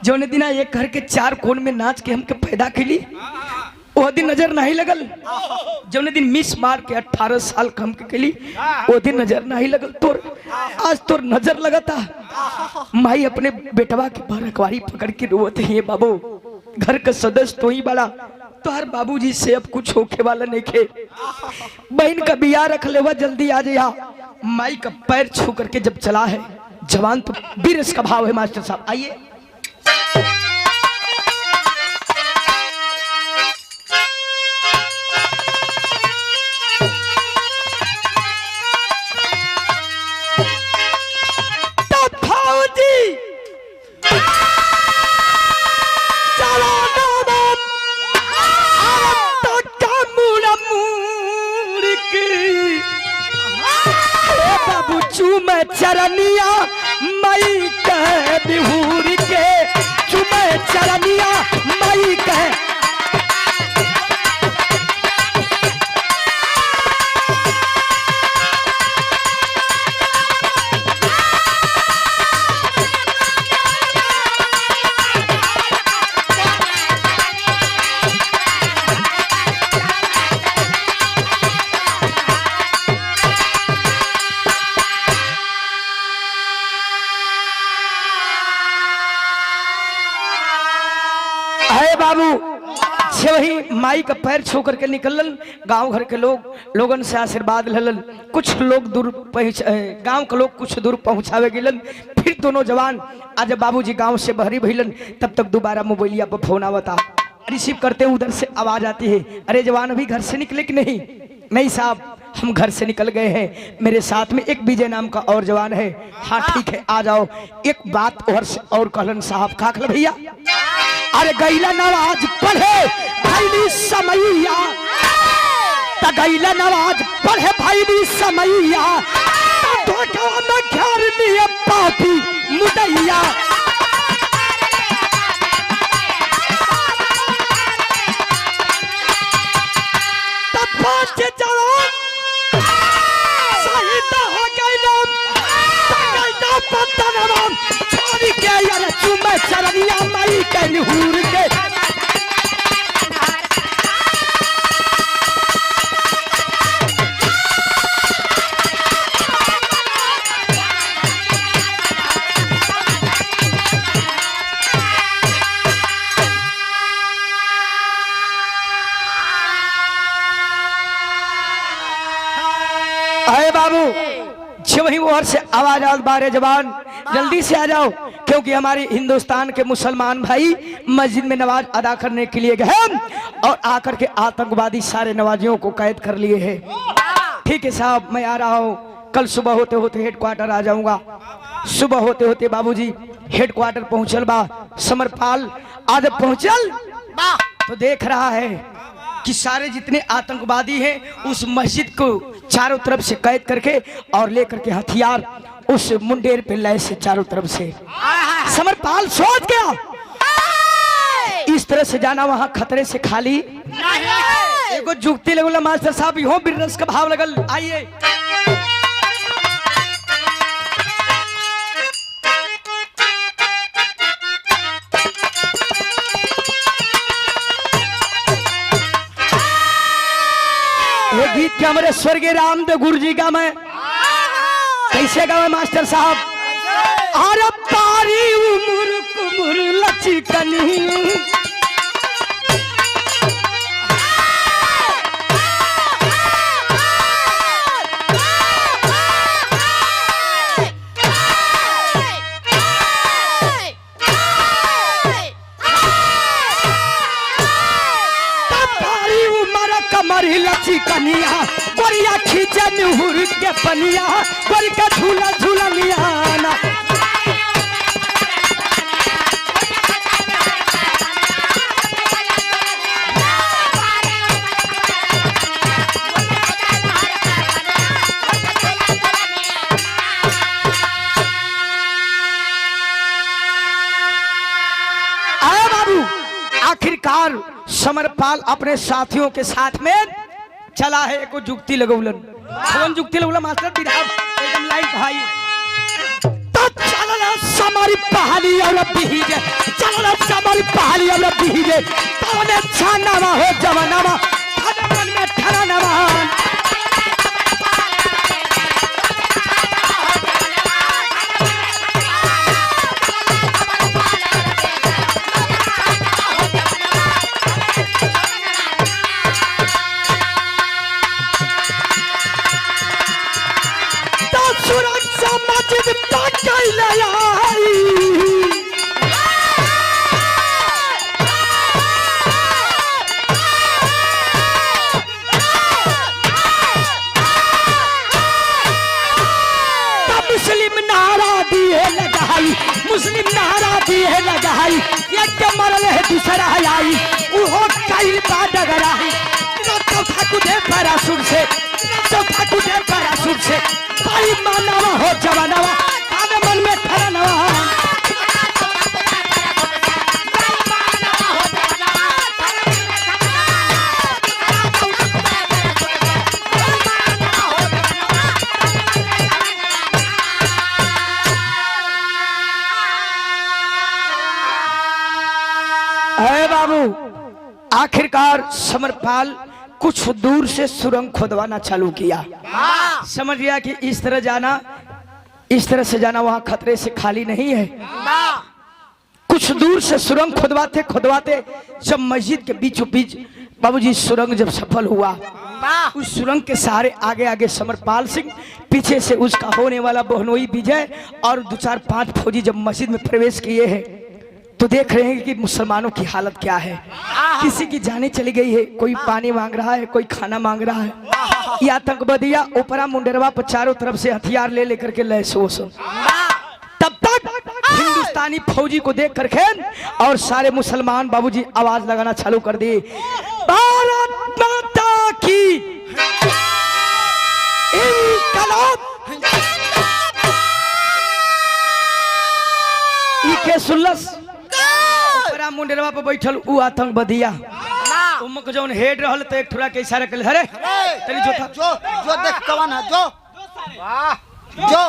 Speaker 1: जौने दिन एक घर के 4 कोण में नाच के हमके पैदा कैली वो दिन नजर नहीं लगल, जौने दिन मिस मार के 18 साल कम के कैली वो दिन नजर नहीं लगल। तोर आज तोर नजर लगता। माई अपने बेटवा के रखवारी पकड़ के रोते हैं, बाबू घर का सदस्य तो ही बड़ा, तो हर बाबूजी से अब कुछ होके वाला नहीं खे, बहन का बिया रख ले, जल्दी आ जाइए। माई का पैर छू करके जब चला है जवान तो वीर का भाव है। मास्टर साहब आइए। चरनिया मई कह बिहूर के, चुमे चरनिया मई कह। बाबू से वही माई का पैर छू करके निकलल, गांव घर के लोगन से आशीर्वाद ललन। कुछ लोग दूर गांव के लोग कुछ दूर पहुंचावे गिलन। फिर दोनों जवान आज बाबूजी गांव से बहरी भइलन, तब तक दोबारा मोबाइलिया पर फोन आवता। रिसीव करते उधर से आवाज आती है, अरे जवान अभी घर से निकले कि नहीं? नहीं साहब हम घर से निकल गए हैं, मेरे साथ में एक विजय नाम का और जवान है। हाँ ठीक है आ जाओ। एक बात और कहलन साहब, का कहल भैया? अरे गैला नवाज पढ़े भाईली समैया, त गैला नवाज पढ़े भाईली समैया, तो में घर लिए पापी मुदैया। तब पांच जवान शहीद हो गए, गैला पत्तनवा छोड़ के यार चुमे चरनिया मई के निहूर के। अरे बाबू वही ओर से आवाज आ बारे जवान जल्दी से आ जाओ, क्योंकि हमारे हिंदुस्तान के मुसलमान भाई मस्जिद में नमाज अदा करने के लिए गए और आकर के आतंकवादी सारे नमाजियों को कैद कर लिए हैं। ठीक है साहब मैं आ रहा हूँ, कल सुबह होते होते हेडक्वार्टर आ जाऊंगा। सुबह होते होते बाबूजी हेडक्वार्टर पहुंचल बा। समरपाल आज पहुंचल तो देख रहा है कि सारे जितने आतंकवादी हैं उस मस्जिद को चारों तरफ से कैद करके और लेकर के हथियार उस मुंडेर पे लय से चारों तरफ से। समरपाल सोच गया इस तरह से जाना वहां खतरे से खाली एगो जुगती लगल। मास्टर साहब यो बिरस का भाव लगल, आइए। ये गीत के हमारे स्वर्गीय रामदेव गुरु जी का मैं कैसे गावे मास्टर साहब? अरे पारी उमुर कुमुर लचकनी, कमरी लची कनिया गोरिया खींचे निहुर के पनिया, गोरी का झूला झूला लियाना। आए बाबू आखिरकार समरपाल अपने साथियों के साथ में चला है। एक जुगती लगौलन, कौन जुगती लगौलन मास्टर? एकदम लाइन भाई तो चलना समारी पहाड़ी और बिहिजे, चलना समारी पहाड़ी और बिहिजे, तोने छानावा हो जवानावा मन में ठरानावा। मुस्लिम नारा दिए लगाई, एक मरल है दूसरा आई, उहो काइल बा डगराई। चौथा कुदे पैराशूट से, चौथा कुदे पैराशूट से, भाई मानवा हो जवानवा आखिरकार समरपाल कुछ दूर से सुरंग खोदवाना चालू किया। समझ गया कि इस तरह जाना, इस तरह से जाना वहां खतरे से खाली नहीं है। कुछ दूर से सुरंग खोदवाते खोदवाते जब मस्जिद के बीचों बीच बाबूजी सुरंग जब सफल हुआ, उस सुरंग के सहारे आगे आगे समरपाल सिंह, पीछे से उसका होने वाला बहनोई विजय और 2-4-5 फौजी जब मस्जिद में प्रवेश किए हैं तो देख रहे हैं कि मुसलमानों की हालत क्या है। किसी की जाने चली गई है, कोई पानी मांग रहा है, कोई खाना मांग रहा है। ये आतंकवादियां ऊपरा मुंडेरवा पर चारों तरफ से हथियार ले लेकर के लैस हो। तब तक हिंदुस्तानी फौजी को देख करके और सारे मुसलमान बाबूजी आवाज लगाना चालू कर दिए, भारत माता की इनकलाब। के सुल्लस ऊपरा मुंडेरवा पर बैठल उ आतंकवादिया उमक जौन हेड रहल तो एक थोड़ा के इशारा कर, अरे तनी जो था
Speaker 2: जो देख कौन है जो जो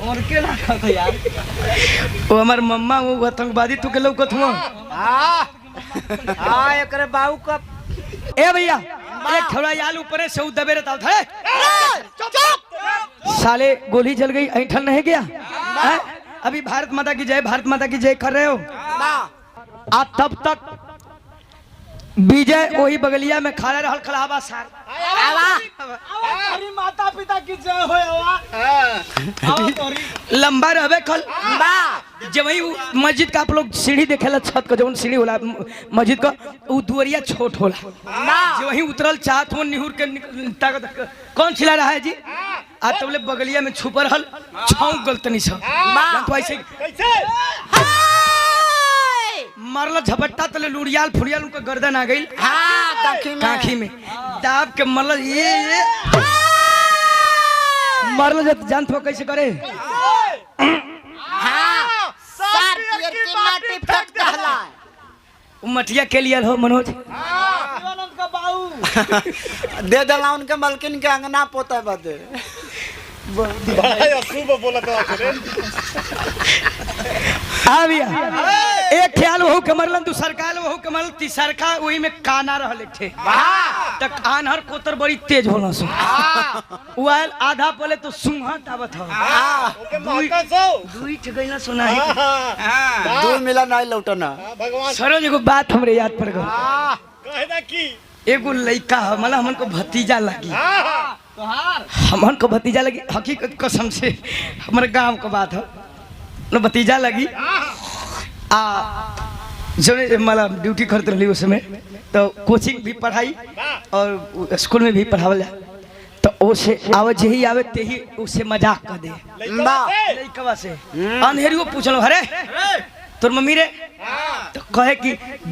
Speaker 1: और के ना था यार, वो हमार मम्मा वो आतंकवादी तू के लौकत हुआ।
Speaker 2: हां एकरे बाऊ का
Speaker 1: ए भैया एक थोड़ा याल ऊपर से उ दबे रहता था। साले गोली जल गई, ऐठन नहीं गया। अभी भारत माता की जय, भारत माता की जय कर रहे हो। तब तक विजय वही बगलिया में खड़ा रहल खलाबा सार,
Speaker 3: अरे माता पिता की जय हो।
Speaker 1: लंबा रहबे कल जब वही मस्जिद का आप लोग सीढ़ी देखेला, छत का जौन सीढ़ी होला मस्जिद का, वो दुआरिया छोट होला। जो वही उतरल चाहत हो निहुर के ताकत कौन चिल्ला रहा है जी? आ तबले बगलिया में छुपल हल छौंक गलतनी से तो ऐसे मरला झपट्टा तले लुड़ियाल फुड़ियाल उनका गर्दन आ गई। काखी में दाब के मरला ये मरला जब जानत हो कैसे करे। मटिया के लिए हो मनोज
Speaker 2: दे दला उनके मलकिन के अंगना पोता बदे
Speaker 1: एक ख्याल वहू के मरलन, दूसर काल वहू के मरल, तीसर का वही में काना रहल एक थे तक आनहर कोतर बड़ी तेज होला सो वाल आधा पले तो सुंघत आवत हो दुई ठगैला सुना है
Speaker 2: दो मिला नहीं लौटना।
Speaker 1: सरोज एगो बात हमरे याद पड़ गई।
Speaker 3: कहना की
Speaker 1: एगो लड़का हमला हमन को भतीजा लगी, हमन को भतीजा लगी, हकीकत कसम से हमारे गांव का बात है न, भतीजा लगी। जो मतलब ड्यूटी करते रही उस समय तो कोचिंग भी पढ़ाई और स्कूल में भी पढ़ावल जाए तो उसे आवे जही आवे तेही उसे मजाक कर दे लइकवा से। अंधेरियो पूछलो अरे तोर मम्मी रे तो कहे कि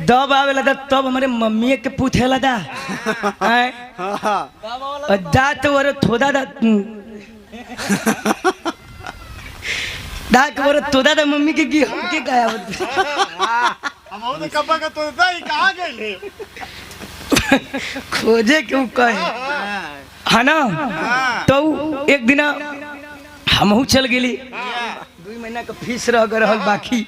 Speaker 1: दब आवे लदा तब हमारे मम्मी के पूछे लदा दा तो अरे थोड़ा दा दाक बोरे तोदा दा मम्मी के की हम के गाया
Speaker 3: हम तो कब्बा का तो दई कहां गइले
Speaker 1: खोजे क्यों कहे है ना। तो एक दिन हमहू चल गेली, 2 महीना का फीस रह गए रहल बाकी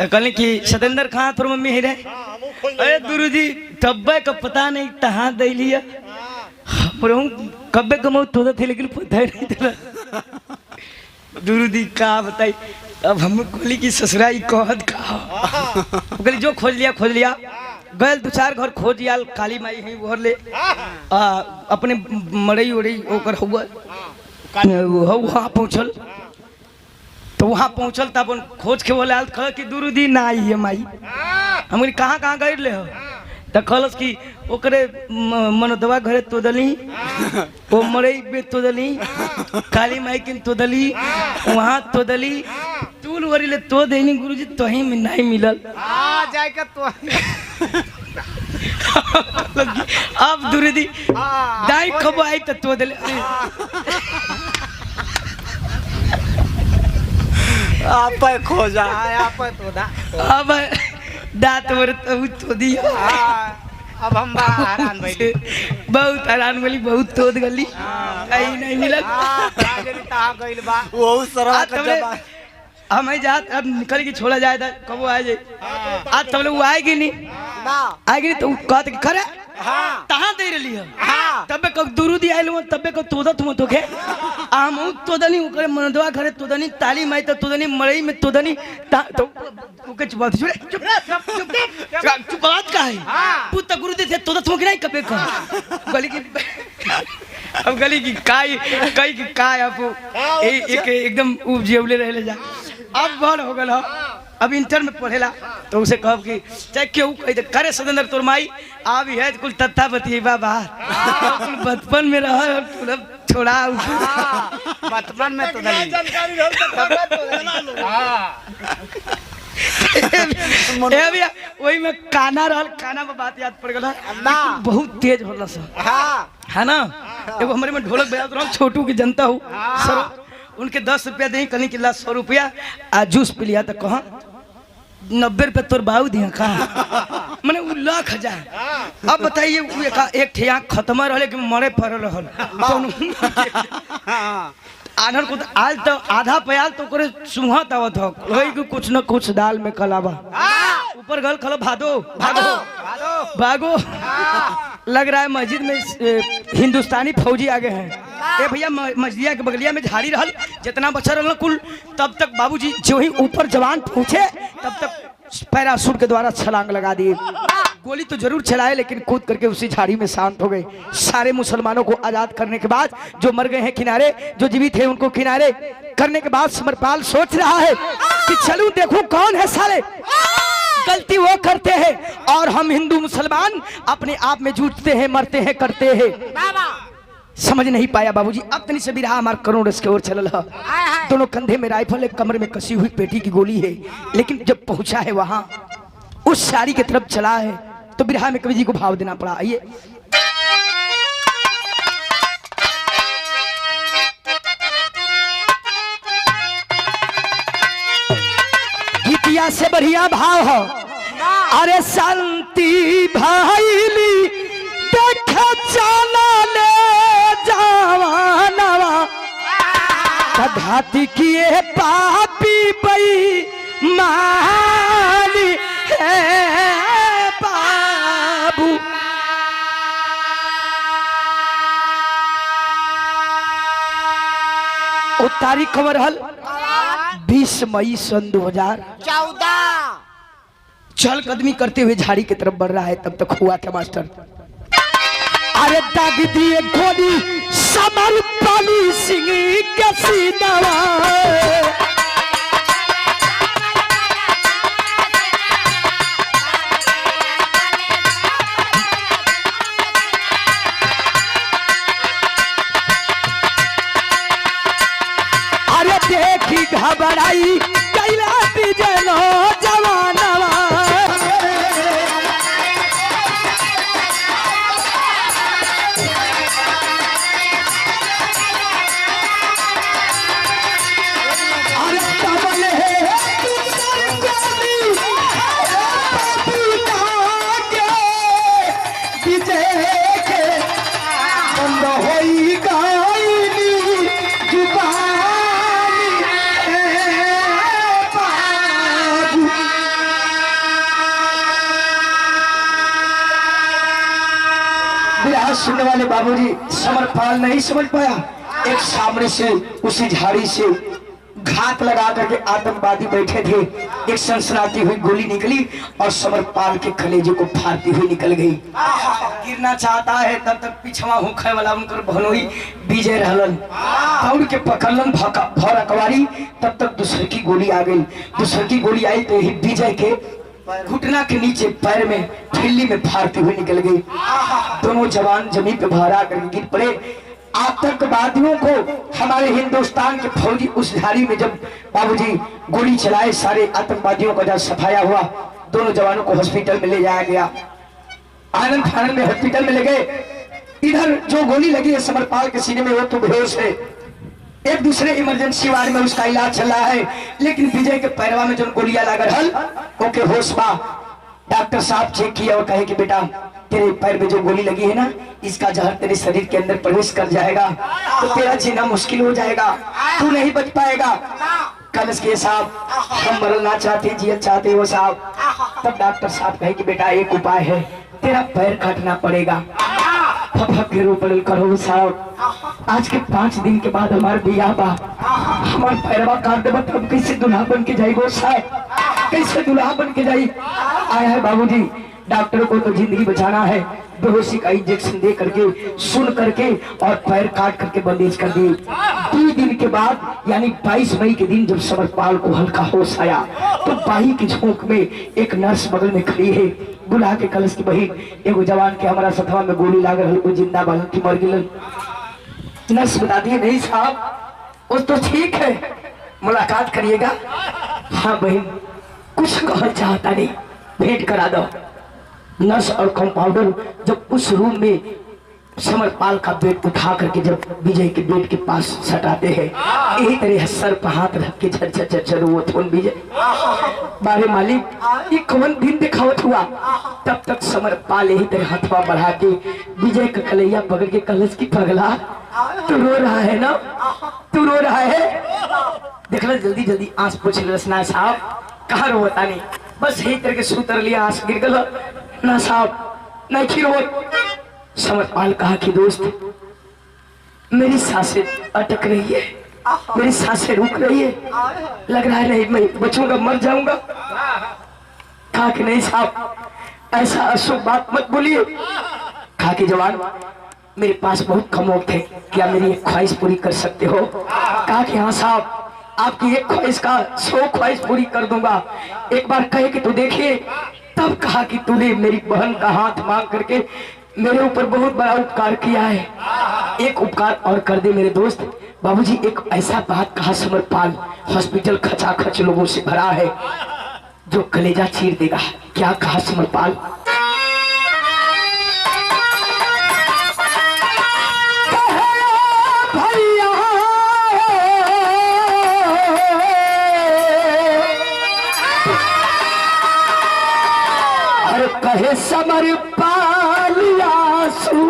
Speaker 1: कहले कि सतेंद्र खां तोर मम्मी है रे, अरे गुरुजी तब्बे का पता नहीं तहां दे लिया पर हूं कब्बे कमौ तोदा थे लेकिन पता नहीं चला। दुरुदी का बताई, अब हम खोली की ससुराई कहत का कहली जो खोज लिया गल 2-4 घर खोज लिया, काली माई है वो ले अपने मरई उड़ई ओकर हुआ वहाँ पहुँचल तो वहाँ पहुँचल तब अपन खोज के बोले कह कि दुरुदी ना आई है माई। हम कहाँ गए ले हो तो कहलस कि ओकरे मनोदवा घरे तोदली वो मरई में तोदली काली माई के तोदली वहाँ तोदली तूल वरी ले तो देनी गुरुजी तो ही में नहीं मिलल
Speaker 2: जाए का तो
Speaker 1: अब दुरुदी दाई कब आई तो तोदले
Speaker 2: आप खोजा आप तोदा
Speaker 1: अब दांत वर तो दिया।
Speaker 2: अब हम हैरान भइली,
Speaker 1: बहुत हैरान भइली, बहुत तोद गली कहीं नहीं मिलल।
Speaker 2: गइल बा वो सरवा का जबा
Speaker 1: हम ही जात अब निकल के छोड़ा जाए था कब आ जाए आज तब लोग आएगी नहीं आएगी नहीं तो कहत कि करे तहां दे रही है तबे कब दूरू दी आइल तबे कब तोदा तुम तो के हम तोदनी ओकरे मनदवा घरे तोदनी ताली माई तो तोदनी मड़ई में तोदनी तो ओके चुप बात का है पुत गुरु दे तोदा तुम के नहीं कबे का गली की अब गली की काई कई की काय आपको एक एकदम उपजेवले रहले जा अब बड़ हो गल अब इंटर में पढ़ेला तो उसे कहब कि चाहे क्यों कह दे करे सदंदर तोर माई आ भी है कुल तत्ता बतिएबा बाहर कुल बचपन में रह पूरा छोड़ा
Speaker 2: बचपन में तो नहीं
Speaker 3: जानकारी रहल त हां
Speaker 1: ए भैया वही में काना रहल काना में बात याद पड़ गल बहुत तेज होला स है ना एगो हमारे में ढोलक बजात रहो छोटू की जनता हूँ सर उनके 10 रुपया दे कहीं किला 100 रुपया आ जूस पी लिया तो कहा 90 रुपया तोर बाबू दिया कहा मैंने उ लाख हजार अब बताइए एक ठिया खत्म रहे कि मरे पड़ रहल आनर को आज तो आधा प्याल तो करे सुहात आवत हो कि कुछ न कुछ दाल में कलावा ऊपर गल खलो भादो भागो भागो लग रहा है मस्जिद में हिंदुस्तानी फौजी आगे हैं ए भैया मस्जिदिया के बगलिया में झाड़ी रहल जितना बच्चा रहल कुल तब तक बाबूजी जो ही ऊपर जवान पहुंचे तब तक पैराशूट के द्वारा छलांग लगा दिए गोली तो जरूर चलाए लेकिन कूद करके उसी झाड़ी में शांत हो गए सारे मुसलमानों को आजाद करने के बाद जो मर गए हैं किनारे जो जीवित है उनको किनारे करने के बाद समरपाल सोच रहा है कि चलूं देखूं कौन है साले गलती वो करते हैं और हम हिंदू मुसलमान अपने आप में जूझते हैं मरते हैं करते हैं समझ नहीं पाया बाबूजी अपनी से भी रहा हमार करोड़ इसके ओर चलल है दोनों कंधे में राइफल एक कमर में कसी हुई पेटी की गोली है लेकिन जब पहुंचा है वहां उस साड़ी की तरफ चला है तो बिरहा में कवि जी को भाव देना पड़ा। आइए गीतिया से बढ़िया भाव हो अरे शांति भाईली देख चला ले जवानवा घाती किए पापी बई मानी है बाबू ओ तारीख खबर हल 20 मई सन 2014 चल कदमी करते हुए झाड़ी की तरफ बढ़ रहा है तब तक हुआ क्या मास्टर अरे दाग दिए गोली समर पाली सिंह के सीनावा अरे देखी घबराई कैला बिजनो जवानवा सुनने वाले बाबूजी समरपाल नहीं समझ पाया एक सामने से उसी झाड़ी से घात लगा करके आतंकवादी बैठे थे एक सनसनाती हुई गोली निकली और समरपाल के कलेजे को फाड़ती हुई निकल गई गिरना चाहता है तब तक पिछवा होखे वाला उनकर बहनोई विजय रहलन दौड़ के पकड़लन भौर अकवारी तब तक दूसरे की गोली आ गई दूसरे की गोली आई तो ही विजय के घुटना के नीचे पैर में ठिल्ली में फाड़ती हुई निकल गई दोनों जवान जमीन पे भरा करके गिर पड़े आतंकवादियों को हमारे हिंदुस्तान के फौजी उस झाड़ी में जब बाबूजी गोली चलाए सारे आतंकवादियों का जब सफाया हुआ दोनों जवानों को हॉस्पिटल में ले जाया गया आनंद फानंद में हॉस्पिटल में ले गए इधर जो गोली लगी है समरपाल के सीने में वो तो बेहोश है एक दूसरे इमरजेंसी वार्ड में उसका इलाज चल रहा है लेकिन विजय के पैरवा में जो गोलियां लगा हल ओके होश बा डॉक्टर साहब चेक किया और कहे कि बेटा तेरे पैर में जो गोली लगी है ना इसका जहर तेरे शरीर के अंदर प्रवेश कर जाएगा तो तेरा जीना मुश्किल हो जाएगा तू नहीं बच पाएगा कलश के साहब हम मरना चाहते जिया चाहते हो साहब। तब डॉक्टर साहब कहे कि बेटा एक उपाय है, तेरा पैर काटना पड़ेगा। फफक के रूपल करो साहब, आज के 5 दिन के बाद हमारे बियाह बा, हमार पैरवा काट देबा तब कैसे दुल्हा बन के जाई वो साहब, कैसे दुल्हा बन के जाई। आया है बाबूजी, डॉक्टर को तो जिंदगी बचाना है, बेहोशी का इंजेक्शन दे करके सुन करके और पैर काट करके बंदेज कर दी। 2 दिन के बाद यानी 22 मई के दिन जब समरपाल को हल्का होश आया तो बाही की झोंक में एक नर्स बगल में खड़ी है, बुला के कलश की बहन एगो जवान के हमारा सथवा में गोली लागल है, वो जिंदा बालन की मर गिलन। नर्स बता दिए नहीं साहब वो तो ठीक है, मुलाकात करिएगा। हाँ बहन कुछ कहना चाहता नहीं, भेंट करा दो। नर्स और कंपाउंडर जब उस रूम में समरपाल का बेड उठा करके जब विजय के बेड के पास सटाते हैं, यही तरह सर पर हाथ रख के झर झर झर वो थोन विजय बारे मालिक ये कौन दिन दिखावत हुआ। तब तक समरपाल यही तरह हथवा बढ़ा के विजय का कलैया पकड़ के कलश की पगला तू रो रहा है ना, तू रो रहा है, देख लो जल्दी जल्दी आंस पोछ रसना साहब, कहाँ रोता नहीं, बस यही तरह के सूतर लिया आंस गिर गल ना साहब नहीं खीर हो। समरपाल कहा कि दोस्त मेरी सांसें अटक रही है, मेरी सांसें रुक रही है, लग रहा है नहीं मैं बचूंगा मर जाऊंगा। कहा कि नहीं साहब ऐसा अशुभ बात मत बोलिए। कहा कि जवान मेरे पास बहुत कम वक्त है, क्या मेरी एक ख्वाहिश पूरी कर सकते हो। कहा कि हाँ साहब आपकी एक ख्वाहिश का 100 ख्वाहिश पूरी कर दूंगा, एक बार कहे कि तू देखिए। तब कहा कि तूने मेरी बहन का हाथ मांग करके मेरे ऊपर बहुत बड़ा उपकार किया है, एक उपकार और कर दे मेरे दोस्त। बाबूजी एक ऐसा बात कहा समरपाल, हॉस्पिटल खचाखच लोगों से भरा है जो कलेजा चीर देगा। क्या कहा समरपाल, कहे समरपाल आंसू,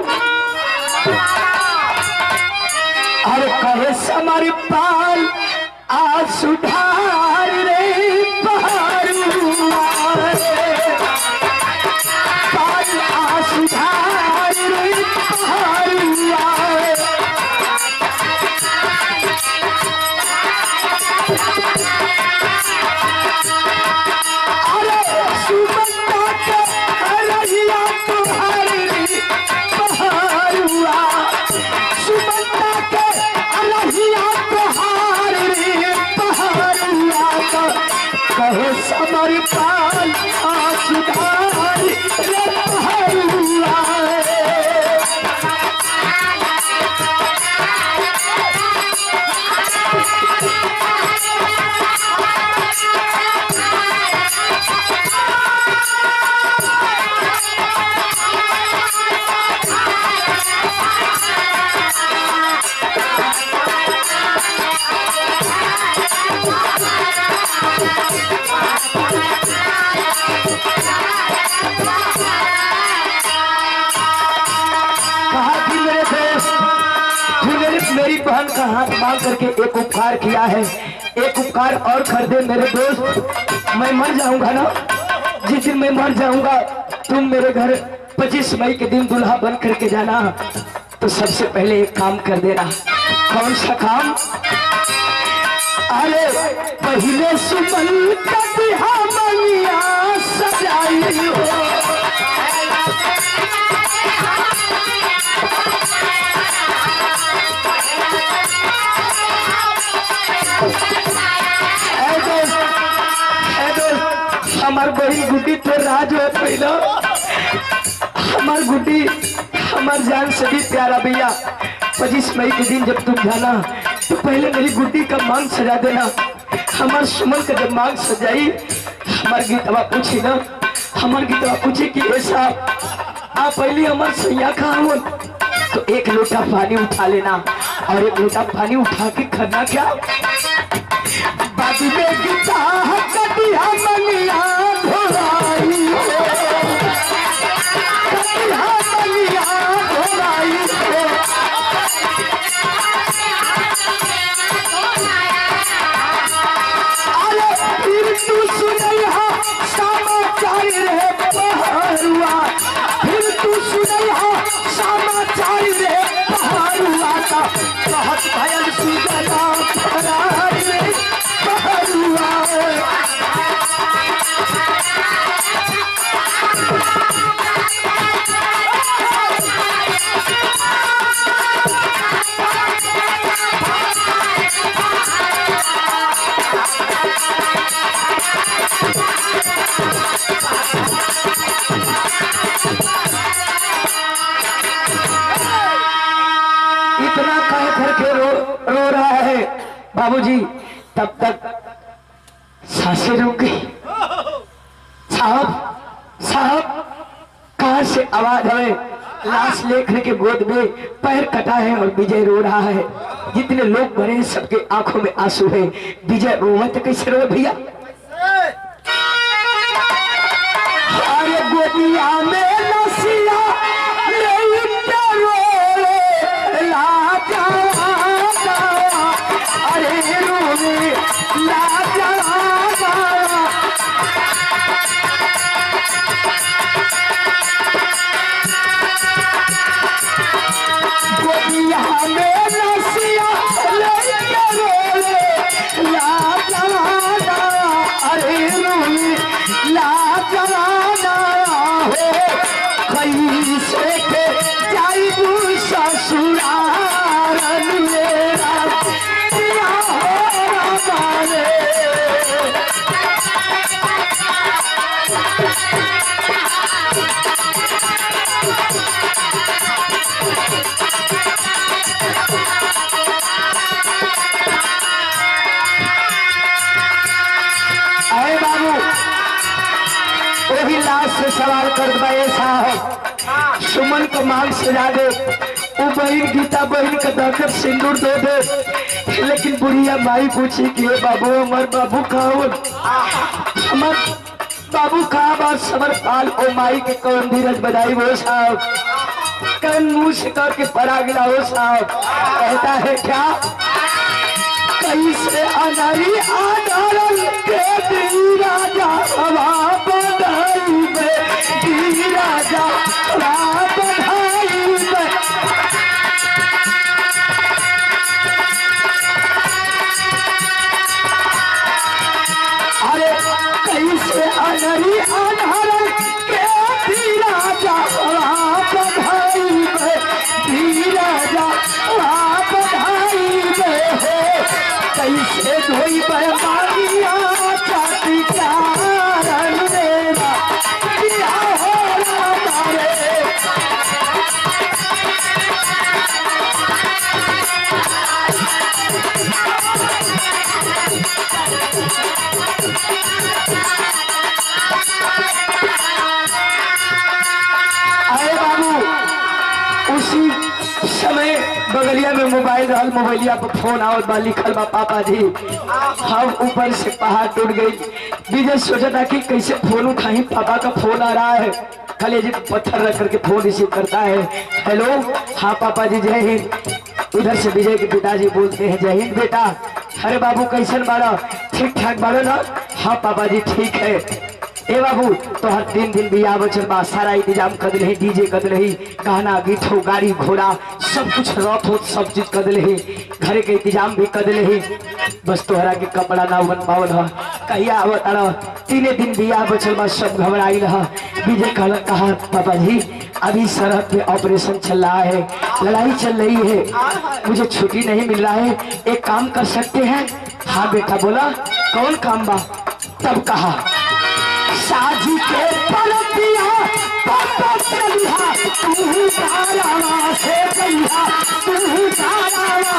Speaker 1: अरे कहे समरपाल आंसू ढार रे पहाड़ुआ पाल आंसू ढार रे पहाड़ुआ। कहे समरपाल आंसू ढार रे पहाड़ुआ। मेरी बहन का हाथ मांग करके एक उपकार किया है, एक उपकार और कर दे मेरे दोस्त। मैं मर जाऊंगा ना, जिस दिन मैं मर जाऊंगा तुम मेरे घर 25 मई के दिन दुल्हा बन करके जाना, तो सबसे पहले एक काम कर देना। कौन सा काम, अरे पहले सुमन का बिहा मनिया सजाई हो, हमार बड़ी गुड्डी तो राज हो पहला, हमार गुड्डी हमार जान से भी प्यारा भैया। 25 मई के दिन जब तुम जाना तो पहले मेरी गुड्डी का मांग सजा देना। हमार सुमन का जब मांग सजाई हमार गीतवा पूछी ना, हमार गीतवा पूछी कि ऐसा आप पहले हमार सैया खाओ तो एक लोटा पानी उठा लेना, और एक लोटा पानी उठा के करना क्या, बाजू में गीता कटिया मनिया धोराई हो, कटिया मनिया धोराई हो। इतना कह करके रो रहा है बाबूजी। तब तक सांसें रुक गई। साहब साहब कहां से आवाज हमें? लाश लेकर के गोद में पैर कटा है और विजय रो रहा है। जितने लोग भरे हैं सबके आंखों में आंसू है। विजय रोवे तो कैसे रोवे भैया? अरे गोदिया में लसिया लेके रोवे लाजा, अरे रोवे लाजा। गोदिया में लसिया लेके रोवे लाजा, अरे रोवे लाजा हो। कैसे के जाइबू ससुराल मेरा दिया हो मारे। अरे बाबू वही लाश से सवाल कर दे साहब। सुमन को मांग सजा दे, वो बहन गीता बहन का दाकर सिंदूर दे दे। लेकिन बुढ़िया माई पूछी कि बाबू हमार बाबू कहाँ? हमार बाबू कहाँ? बात समर पाल ओ माई के कौन धीरज बधाई वो साहब। कौन मुंह से करके पड़ा गिरा हो साहब। कहता है क्या? कैसे अनारी आधारल के दी राजा हवा बधाई में, दी राजा हवा बधाई में। अरे कैसे अनारी आधारल के दी राजा हवा बधाई में, दी राजा हवा बधाई में हो। कैसे धोई बरमानिया चाटी चारण मेरा दिया हो मारे। अरे बाबू उसी समय बगलिया में मोबाइल रहल, मोबाइलिया पर फोन आवत बा, लिखल बा पापा जी हम ऊपर से पहाड़ टूट गई। विजय सोचा कि कैसे फोन उठाई, पापा का फोन आ रहा है। कलेजे पे पत्थर रख करके फोन रिसीव करता है। हेलो, हाँ पापा जी जय हिंद। उधर से विजय के पिताजी बोलते हैं जय हिंद बेटा। अरे बाबू कैसन बाड़ा? ठीक ठाक बाड़ा ना? हाँ पापा जी ठीक है। ए बाबू तो हर 3 दिन बिया बचल बा, सारा इंतजाम कर रही, डीजे कर रही, गाना गीत हो, गाड़ी घोड़ा सब कुछ रथ हो, सब चीज कर रही, घर के इंतजाम भी कर रही। बस तोहरा के कपड़ा ना बन पावल है। कहिया आवत आ 3 दिन बिया बचल बा, सब घबराई रहा। विजय कहा पापा जी अभी सड़क पे ऑपरेशन चल रहा है, लड़ाई चल रही है, मुझे छुट्टी नहीं मिल रहा है, एक काम कर सकते हैं? हाँ बेटा बोला कौन काम बा? तब कहा साजी के पलटिया पापा चलिया तू तारा से गईया, तू तारा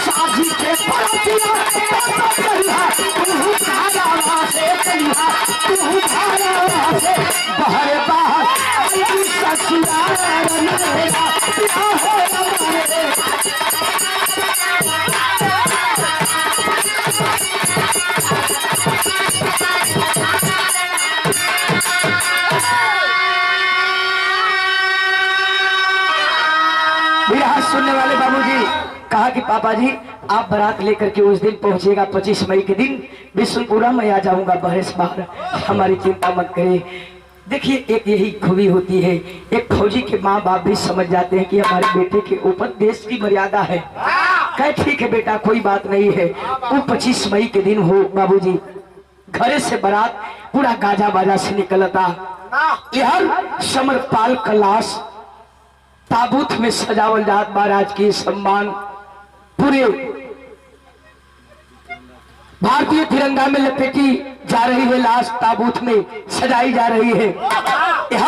Speaker 1: साजी के पलटिया पापा चलिया तू तारा से गईया, तू तारा से बाहर बाहर आई ससुराल मेरा क्या हो हमारे। सुनने वाले बाबूजी कहा कि पापा जी आप बारात लेकर के उस दिन पहुंचेगा 25 मई के दिन बिशुनपुरा में आ जाऊंगा बहस बाहर, हमारी चिंता मत करिए। देखिए एक यही खूबी होती है, एक फौजी के माँ बाप भी समझ जाते हैं कि हमारे बेटे के ऊपर देश की मर्यादा है। कहे ठीक है बेटा कोई बात नहीं है, वो 25 मई के दिन हो बाबूजी घरे से बारात पूरा गाजा बाजा से निकलता। यह समरपाल का लाश ताबूत में सजावल जात महाराज की सम्मान पूरे भारतीय तिरंगा में लपेटी जा रही है, लाश ताबूत में सजाई जा रही है। यह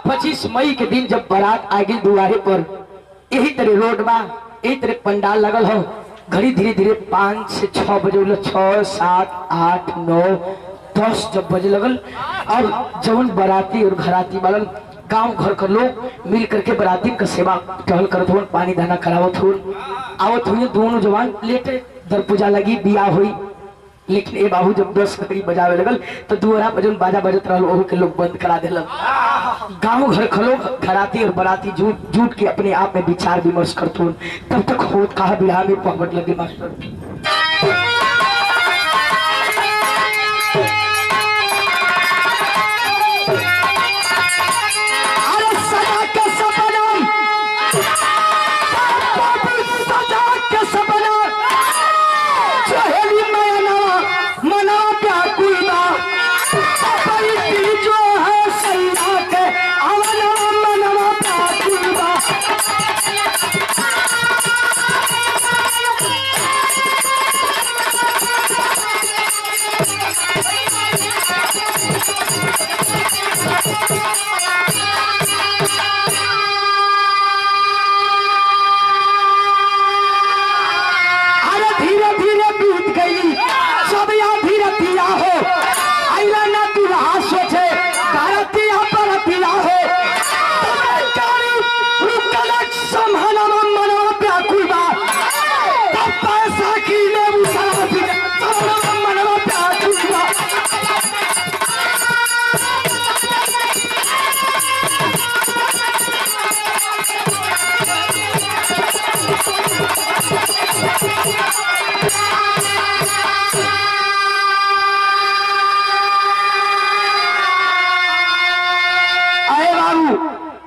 Speaker 1: 25 मई के दिन जब बारात आगे दुआरे पर यही तरह रोड बा, यही तरह पंडाल लगल हो, घड़ी धीरे धीरे 5 से 6 बजे, 6, 7, 8, 9, 10 जब बजे लगल और जवन बाराती और घराती वालन गांव घर का लोग मिल करके बाराती का सेवा टहल करत हुए, पानी दाना करावत हुए, आवत हुए। दोनों जवान लेटे दर पूजा लगी, बिया हुई। लेकिन ए बाबू जब 10 घड़ी बजावे लगल तो दुआरा पर जब बाजा बजत रहल ओहू के लोग बंद करा देलन। गांव घर के लोग घराती और बाराती जुट के अपने आप में विचार विमर्श करते हुए तब तक होत कहा बिरहा में पहुंच लगे मास्टर।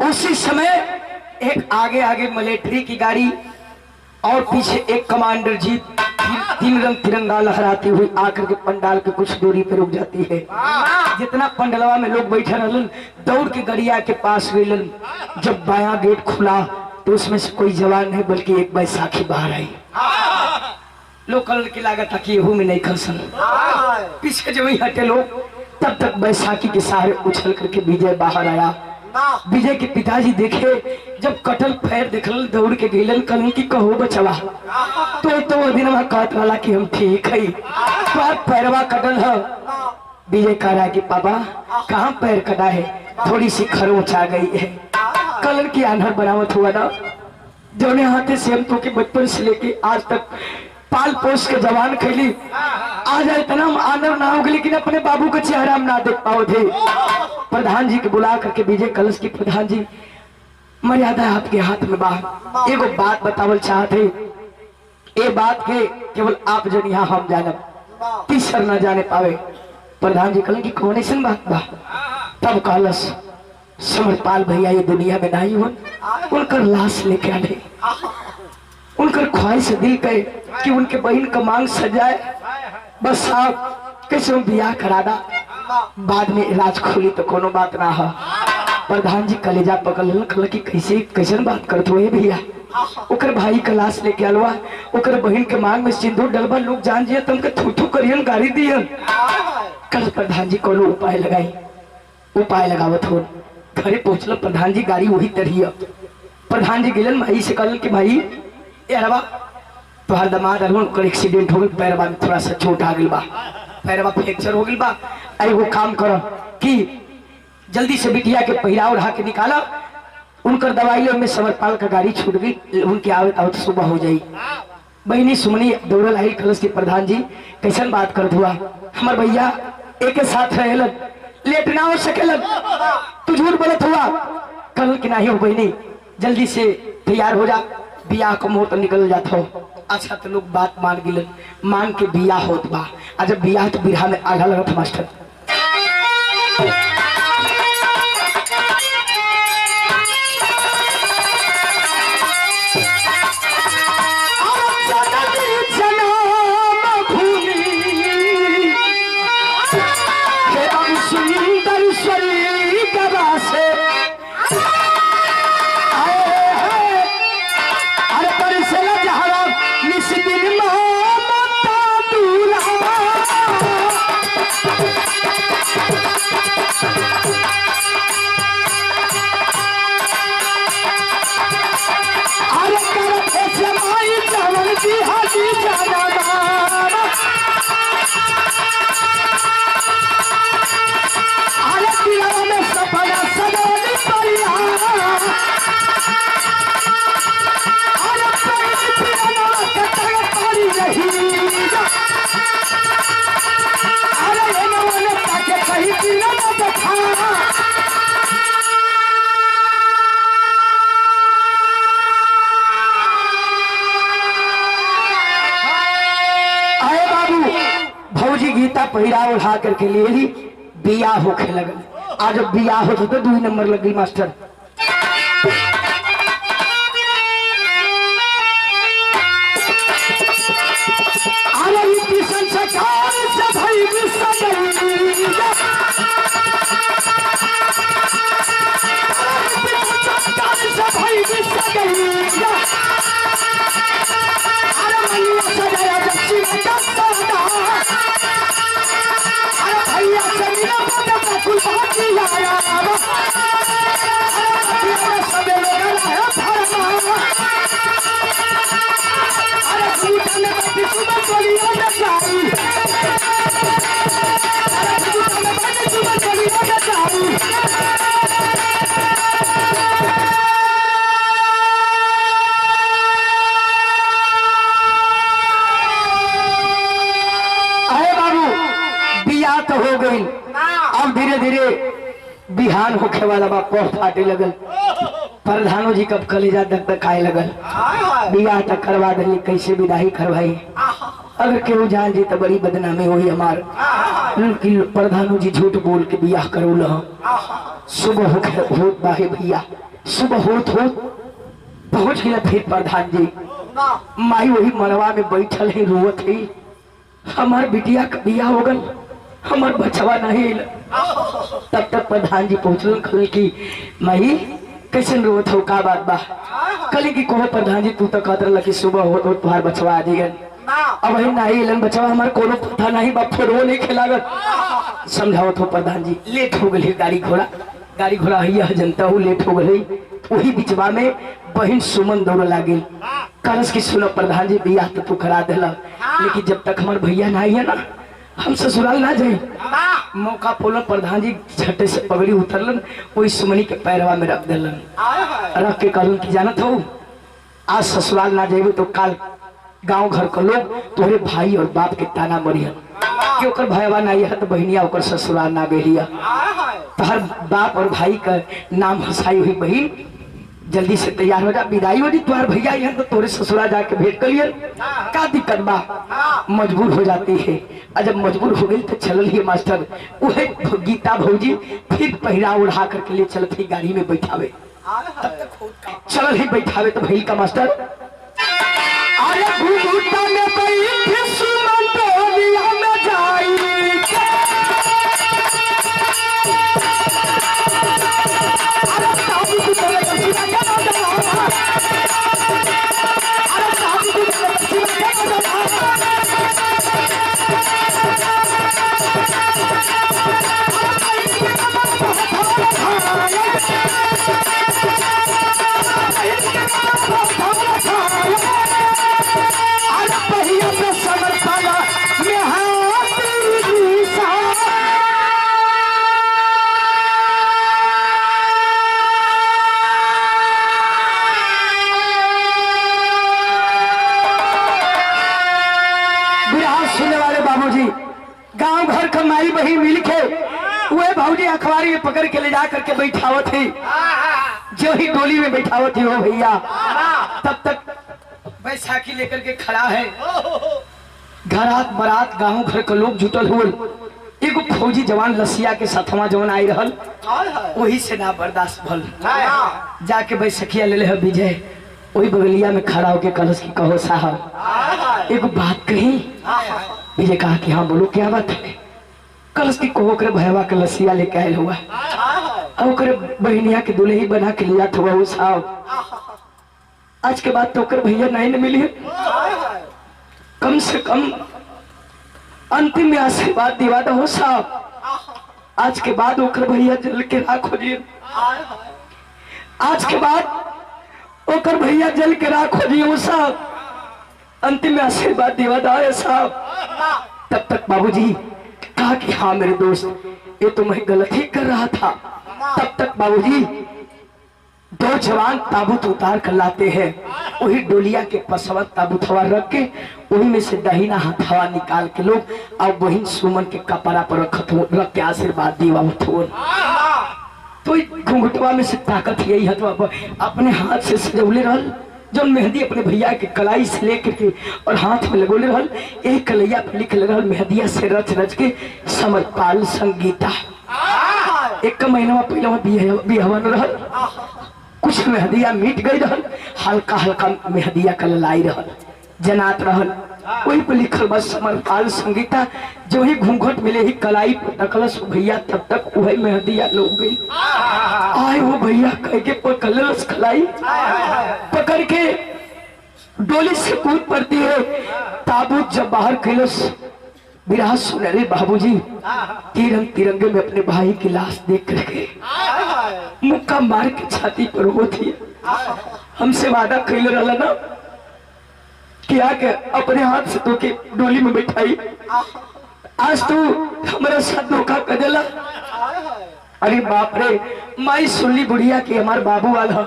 Speaker 1: उसी समय एक आगे आगे मिलिट्री की गाड़ी और पीछे एक कमांडर जीप 3 रंग तिरंगा लहराती हुई आकर के पंडाल के कुछ दूरी पर रुक जाती है। जितना पंडलवा में लोग बैठे रहलन दौड़ के गड़िया के पास गइलन। जब बायां गेट खुला तो उसमें से कोई जवान नहीं बल्कि एक बैसाखी बाहर आई। लोग कल की लागत था कि यहू में नहीं खसन, पीछे जब ही हटे लोग तब तक बैसाखी के सहारे उछल करके विजय बाहर आया। विजय के पिताजी देखे जब कटल पैर देखल दौड़ के गेलन कल की कहो बचवा तो दिन कहत वाला कि हम ठीक है तो पैरवा कटल है। विजय कह रहा कि पापा कहाँ पैर कटा है, थोड़ी सी खरोच आ गई है। कलर की आन्हर बनावत हुआ ना जोने हाथे से हम तो के बचपन से लेके आज तक पाल पोस के जवान खेली, आज इतना आनर ना हो गई लेकिन अपने बाबू का चेहरा हम ना देख पाओ थे। प्रधान जी के बुला करके विजय कलश की प्रधान जी मर्यादा आपके हाथ में बा, एगो बात बतावल चाहते, ये बात के केवल आप जन यहाँ हम जानब, तीसर न जाने पावे। प्रधान जी कहलन कि कौन ऐसा बात बा? तब कहलस समरपाल भैया ये दुनिया में नहीं हुन, उनकर लाश लेके आने, उनकर ख्वाहिश दिल कहे कि उनके बहन का मांग सजाए, बस आप कैसे बियाह करा दा, बाद में इलाज खोली तो कोनो बात ना है। प्रधान जी कलेजा पकड़ कि कैसे कैसन बात करते हुए भैया, ओकर भाई का लाश लेके अलवा, ओकर बहन के मांग में सिंदूर डलवा, लोग जान जिए तुमके थू करियन गाड़ी दियन। कल प्रधान जी कोनो उपाय लगाई, उपाय लगावत हो घरे पहुंचल प्रधान जी गाड़ी वही तरह। प्रधान जी गिलन भाई से कहलन कि भाई यारवा तोहर दमाद ओकर एक्सीडेंट हो गई, पैरवा में थोड़ा सा चोट आ गई बा, पैरवा फ्रैक्चर हो गई बा, एगो काम करो कि जल्दी से बिटिया के पहिरा उड़ा के निकाला, उनकर दवाई में समरपाल का गाड़ी छूट गई, उनके आवत आवत सुबह हो जाई। बहनी सुमनी दौड़ल आई कलश के प्रधान जी कैसन बात करत हुआ, हमार भैया एक साथ रहेलन, लेट ना हो सकेलन, तू झूठ बोलत हुआ। कल कि नहीं हो बहनी, जल्दी से तैयार हो जा, बियाह का मुहूर्त निकल जात हो। अच्छा तो लोग बात मान गिलन, मान के बियाह होत बा। आज जब बियाह तो बिरहा में आधा लगत मास्टर। पहिरा उठा करके ले ली, बियाह होके लगल। आज जब बियाह होते तो 2 नंबर लग गई मास्टर। संस्कार से भाई हो गई। अब धीरे धीरे बिहान होखे वाला बा, कोह फाटे लगल। प्रधानो जी कब कलेजा दक दकाए लगल। बियाह तक करवा दिली, कैसे विदाई करवाई। अगर केहू जान जी तो बड़ी बदनामी हुई हमार। प्रधानो जी झूठ बोल के बियाह करौल। सुबह होत बाहे भैया, सुबह होत पहुंच गया। फिर प्रधान जी माई वही मरवा में बैठल है, रोवत है। हमार बिटिया का बियाह हो गल, हमार बचवा नहीं। तब तक प्रधान जी पहुंचल। कल की माई कैसे रोत हो, का बात बा। कल की कहो प्रधान जी तू तो कहत रहा कि सुबह हो तुम्हार बचवा आ जाएगा। अब वही नहीं लन बचवा हमारे कोनो पता नहीं, बाप फोड़ो नहीं खिलागत। समझाओ तो प्रधान जी लेट हो गई। गाड़ी घोड़ा है जनता हूँ, लेट हो गई। वही बिचवा में बहन सुमन दौड़ लागे। कलश की सुनो प्रधान जी बियाह तो तू करा दिला, लेकिन जब तक हमारे भैया नहीं है ना हम ससुराल ना जाए। मौका पोलन प्रधान जी झटे से पगड़ी उतरलन, वही सुमनी के पैरवा में रख दिलन। रख के कहलन की जानत हो आज ससुराल ना जाए तो काल गांव घर के लोग तोहरे भाई और बाप के ताना मरियन कि ओकर भैया नहीं है तो बहनिया ओकर ससुराल ना गलिया। तोहर बाप और भाई का नाम हंसाई हुई बहन जल्दी से तैयार हो जा, विदाई हो जी। तुम्हारे भैया यहाँ तो तोरे ससुराल जाके भेंट करिए, का दिक्कत बा। मजबूर हो जाती है, और जब मजबूर हो गई तो चलल ही मास्टर वही गीता भौजी फिर पहिरा उड़ा करके ले चलत ही गाड़ी में बैठावे। चलल ही बैठावे तो भई का मास्टर अरे घूमता में बैठ सुमन टोलिया में जाई। गांव घर का माई बही मिल के वे भाजी अखबारी में पकड़ के ले जा करके बैठावत थी। जो ही डोली में बैठावत थी वो भैया तब तक बैसाखी लेकर के खड़ा है। घरात बरात गांव घर के लोग जुटल हुए। एगो फौजी जवान लसिया के साथवा जवान आई रहल, वही से ना बर्दाश्त भल। जाके बैसखिया ले ले विजय वही बगलिया में खड़ा होके कलश की कहो साहब एगो बात कही। विजय कहा कि हाँ बोलो क्या बात है। कलश की कहो कर भैया के लसिया लेके आयल हुआ और कर बहनिया के दुल्ही बना के लिया था वो साहब। आज के बाद तो कर भैया नहीं न मिली, कम से कम अंतिम में आशीर्वाद दिवा दो साहब। आज के बाद ओकर भैया जल के राख हो जिए। आज के बाद ओकर भैया जल के राख हो जिए साहब। अंतिम में आशीर्वाद दिवा दो साहब। तब तक बाबूजी कहा कि हाँ मेरे दोस्त ये तो मैं गलत ही कर रहा था। तब तक बाबूजी दो जवान ताबूत उतार कर लाते हैं। वही डोलिया के पसवा ताबूत हवा रख के वही में से दहीना हाथ हवा निकाल के लोग और वही सुमन के कपड़ा पर रख के आशीर्वाद दिवा। तो घुंघटवा में से ताकत यही हथवा पर अपने हाथ से सजौले रहल जो मेहंदी अपने भैया के कलाई से लेकर के और हाथ में लगोले रहल, एक कलैया पे लिखल रहल मेहंदिया से रच रच के समरपाल संगीता। एक महीना पहले बिहवा न रहल, कुछ मेहंदिया मिट गई रहल, हल्का हल्का मेहंदिया का लाई रहल, जनात रहल, वही पे लिखल बस समरपाल संगीता। जो ही घूंघट मिले ही कलाई पर तकलस भैया, तब तक वही मेहंदिया लोग गई। आए वो भैया कह के पकड़लस कलाई, पकड़ के डोली से कूद पड़ती है। ताबूत जब बाहर खिलस, विराह सुनहरे बाबूजी तिरंगे में अपने भाई की लाश देख करके मुक्का मार के छाती पर वो थी। हमसे वादा कैल रहा ना कि आके अपने हाथ से तो के डोली में बैठाई, आज तू हमारे साथ धोखा कर देला। अरे बाप रे, माई सुनली बुढ़िया की हमार बाबू आल ह,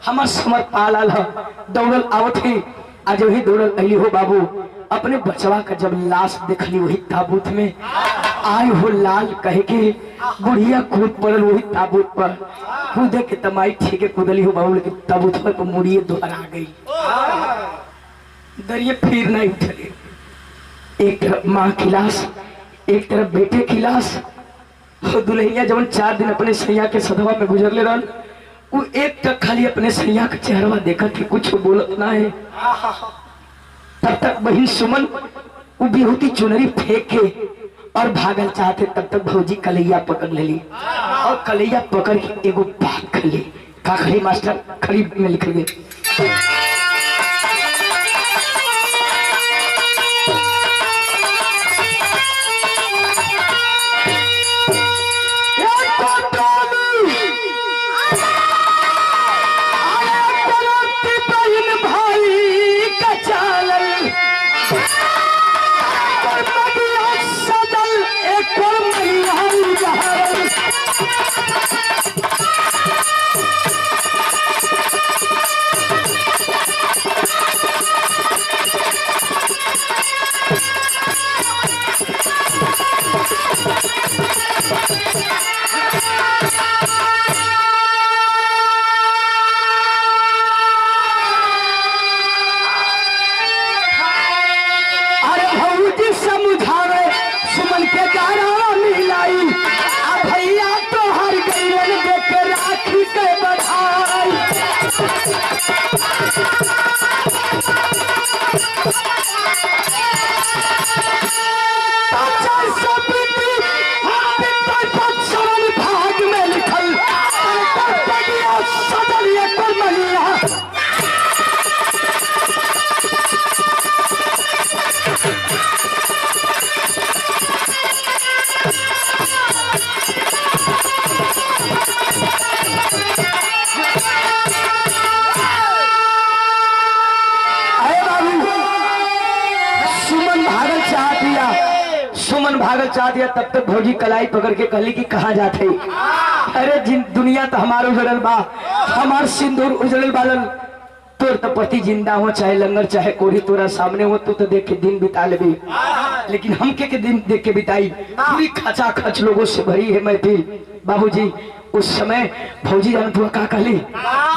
Speaker 1: हमार समरपाल आल ह, दौड़ल आवत ही। आज वही दौड़ल अली हो बाबू, अपने बचवा का जब लाश देखली वही ताबूत में, आए हो लाल कह के बुढ़िया कूद पड़ल वही ताबूत पर। कूदे के तमाई ठीक है कूदली हो बाबू, लेकिन ताबूत पर तो मुड़िए दोहरा गई, दरिये फिर नहीं उठले। एक तरफ माँ की लाश, एक तरफ बेटे की लाश। दुल्हनिया जब 4 दिन अपने सैया के सदवा में गुजर ले रहन, वो एक तक खाली अपने सैया का चेहरा देखा कि कुछ बोलत ना है। तब तक बहिन सुमन वो बिहुती चुनरी फेंक के और भागल चाहते, तब तक भौजी कलैया पकड़ ले ली और कलैया पकड़ के एगो बात कर ली। का खड़ी मास्टर खड़ी में लिख गए, भागल चाह दिया। तब तक भौजी कलाई पकड़ के कहली कि कहाँ जाते? अरे जिन दुनिया तो हमार उजड़ल बा, हमार सिंदूर उजड़ल बालन, तोर तो पति जिंदा हो चाहे लंगर चाहे कोढ़ी तोरा सामने हो, तू तो देख के दिन बिता लेबी, लेकिन हम के दिन देख के बिताई। पूरी खचा खच लोगों से भरी है महफिल। बाबूजी उस समय भौजी जान तू का कहली,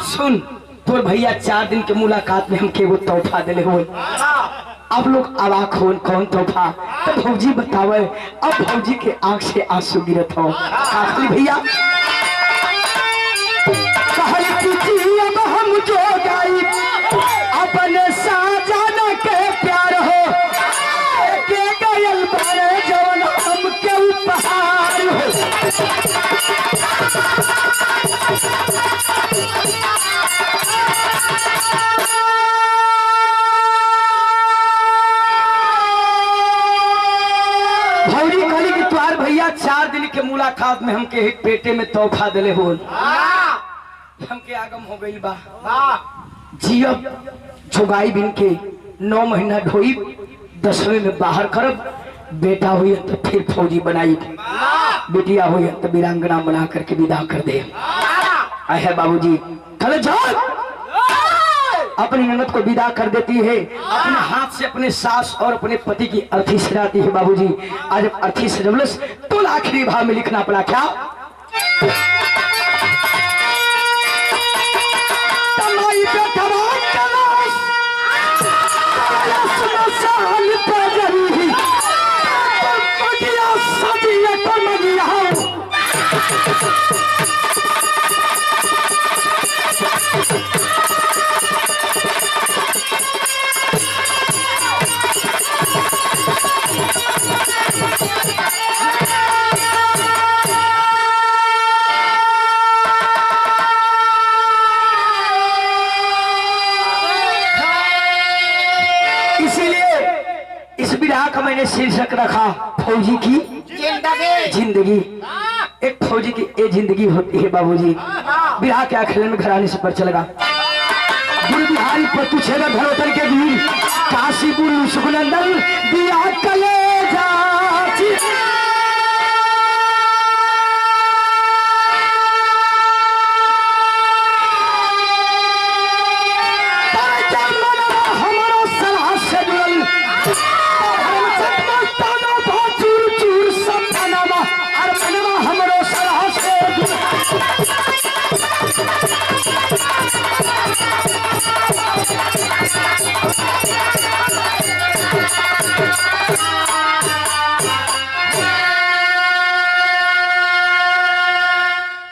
Speaker 1: सुन तोर भैया 4 दिन के मुलाकात में हमके वो तोहफा दिले हो। अब लोग अवाक हो, कौन तोहफा? तो भौजी बतावे। अब भौजी के आंख से आंसू गिरत हो। कहली भैया कहली कि अब हम जो गाई अपने साजना के प्यार हो के गयल बारे जवन हम के उपहार हो। भौजी कहली कि तुम्हार भैया 4 दिन के मुलाकात में हमके पेटे में तोहफा दिले हो, हमके आगम हो गई बा। जियब जोगाई बिन के 9 महीना ढोई, 10वें में बाहर करब, बेटा हुई तो फिर फौजी बनाई, बेटिया हुई तो वीरांगना बना करके विदा कर दे। है बाबूजी कल जाओ अपनी ननद को विदा कर देती है, अपने हाथ से अपने सास और अपने पति की अर्थी सजाती है। बाबूजी आज अर्थी सजवलस तो आखिरी भाव में लिखना पड़ा क्या? तमाई पे ने शीर्षक रखा फौजी की जिंदगी। एक फौजी की ये जिंदगी होती है बाबूजी। बिहार के अखिलन में घराने से पर चलेगा। गुरु बिहारी पतु छेदा धरोतर के वीर काशीपुर सुखनंदन दिया कलेजा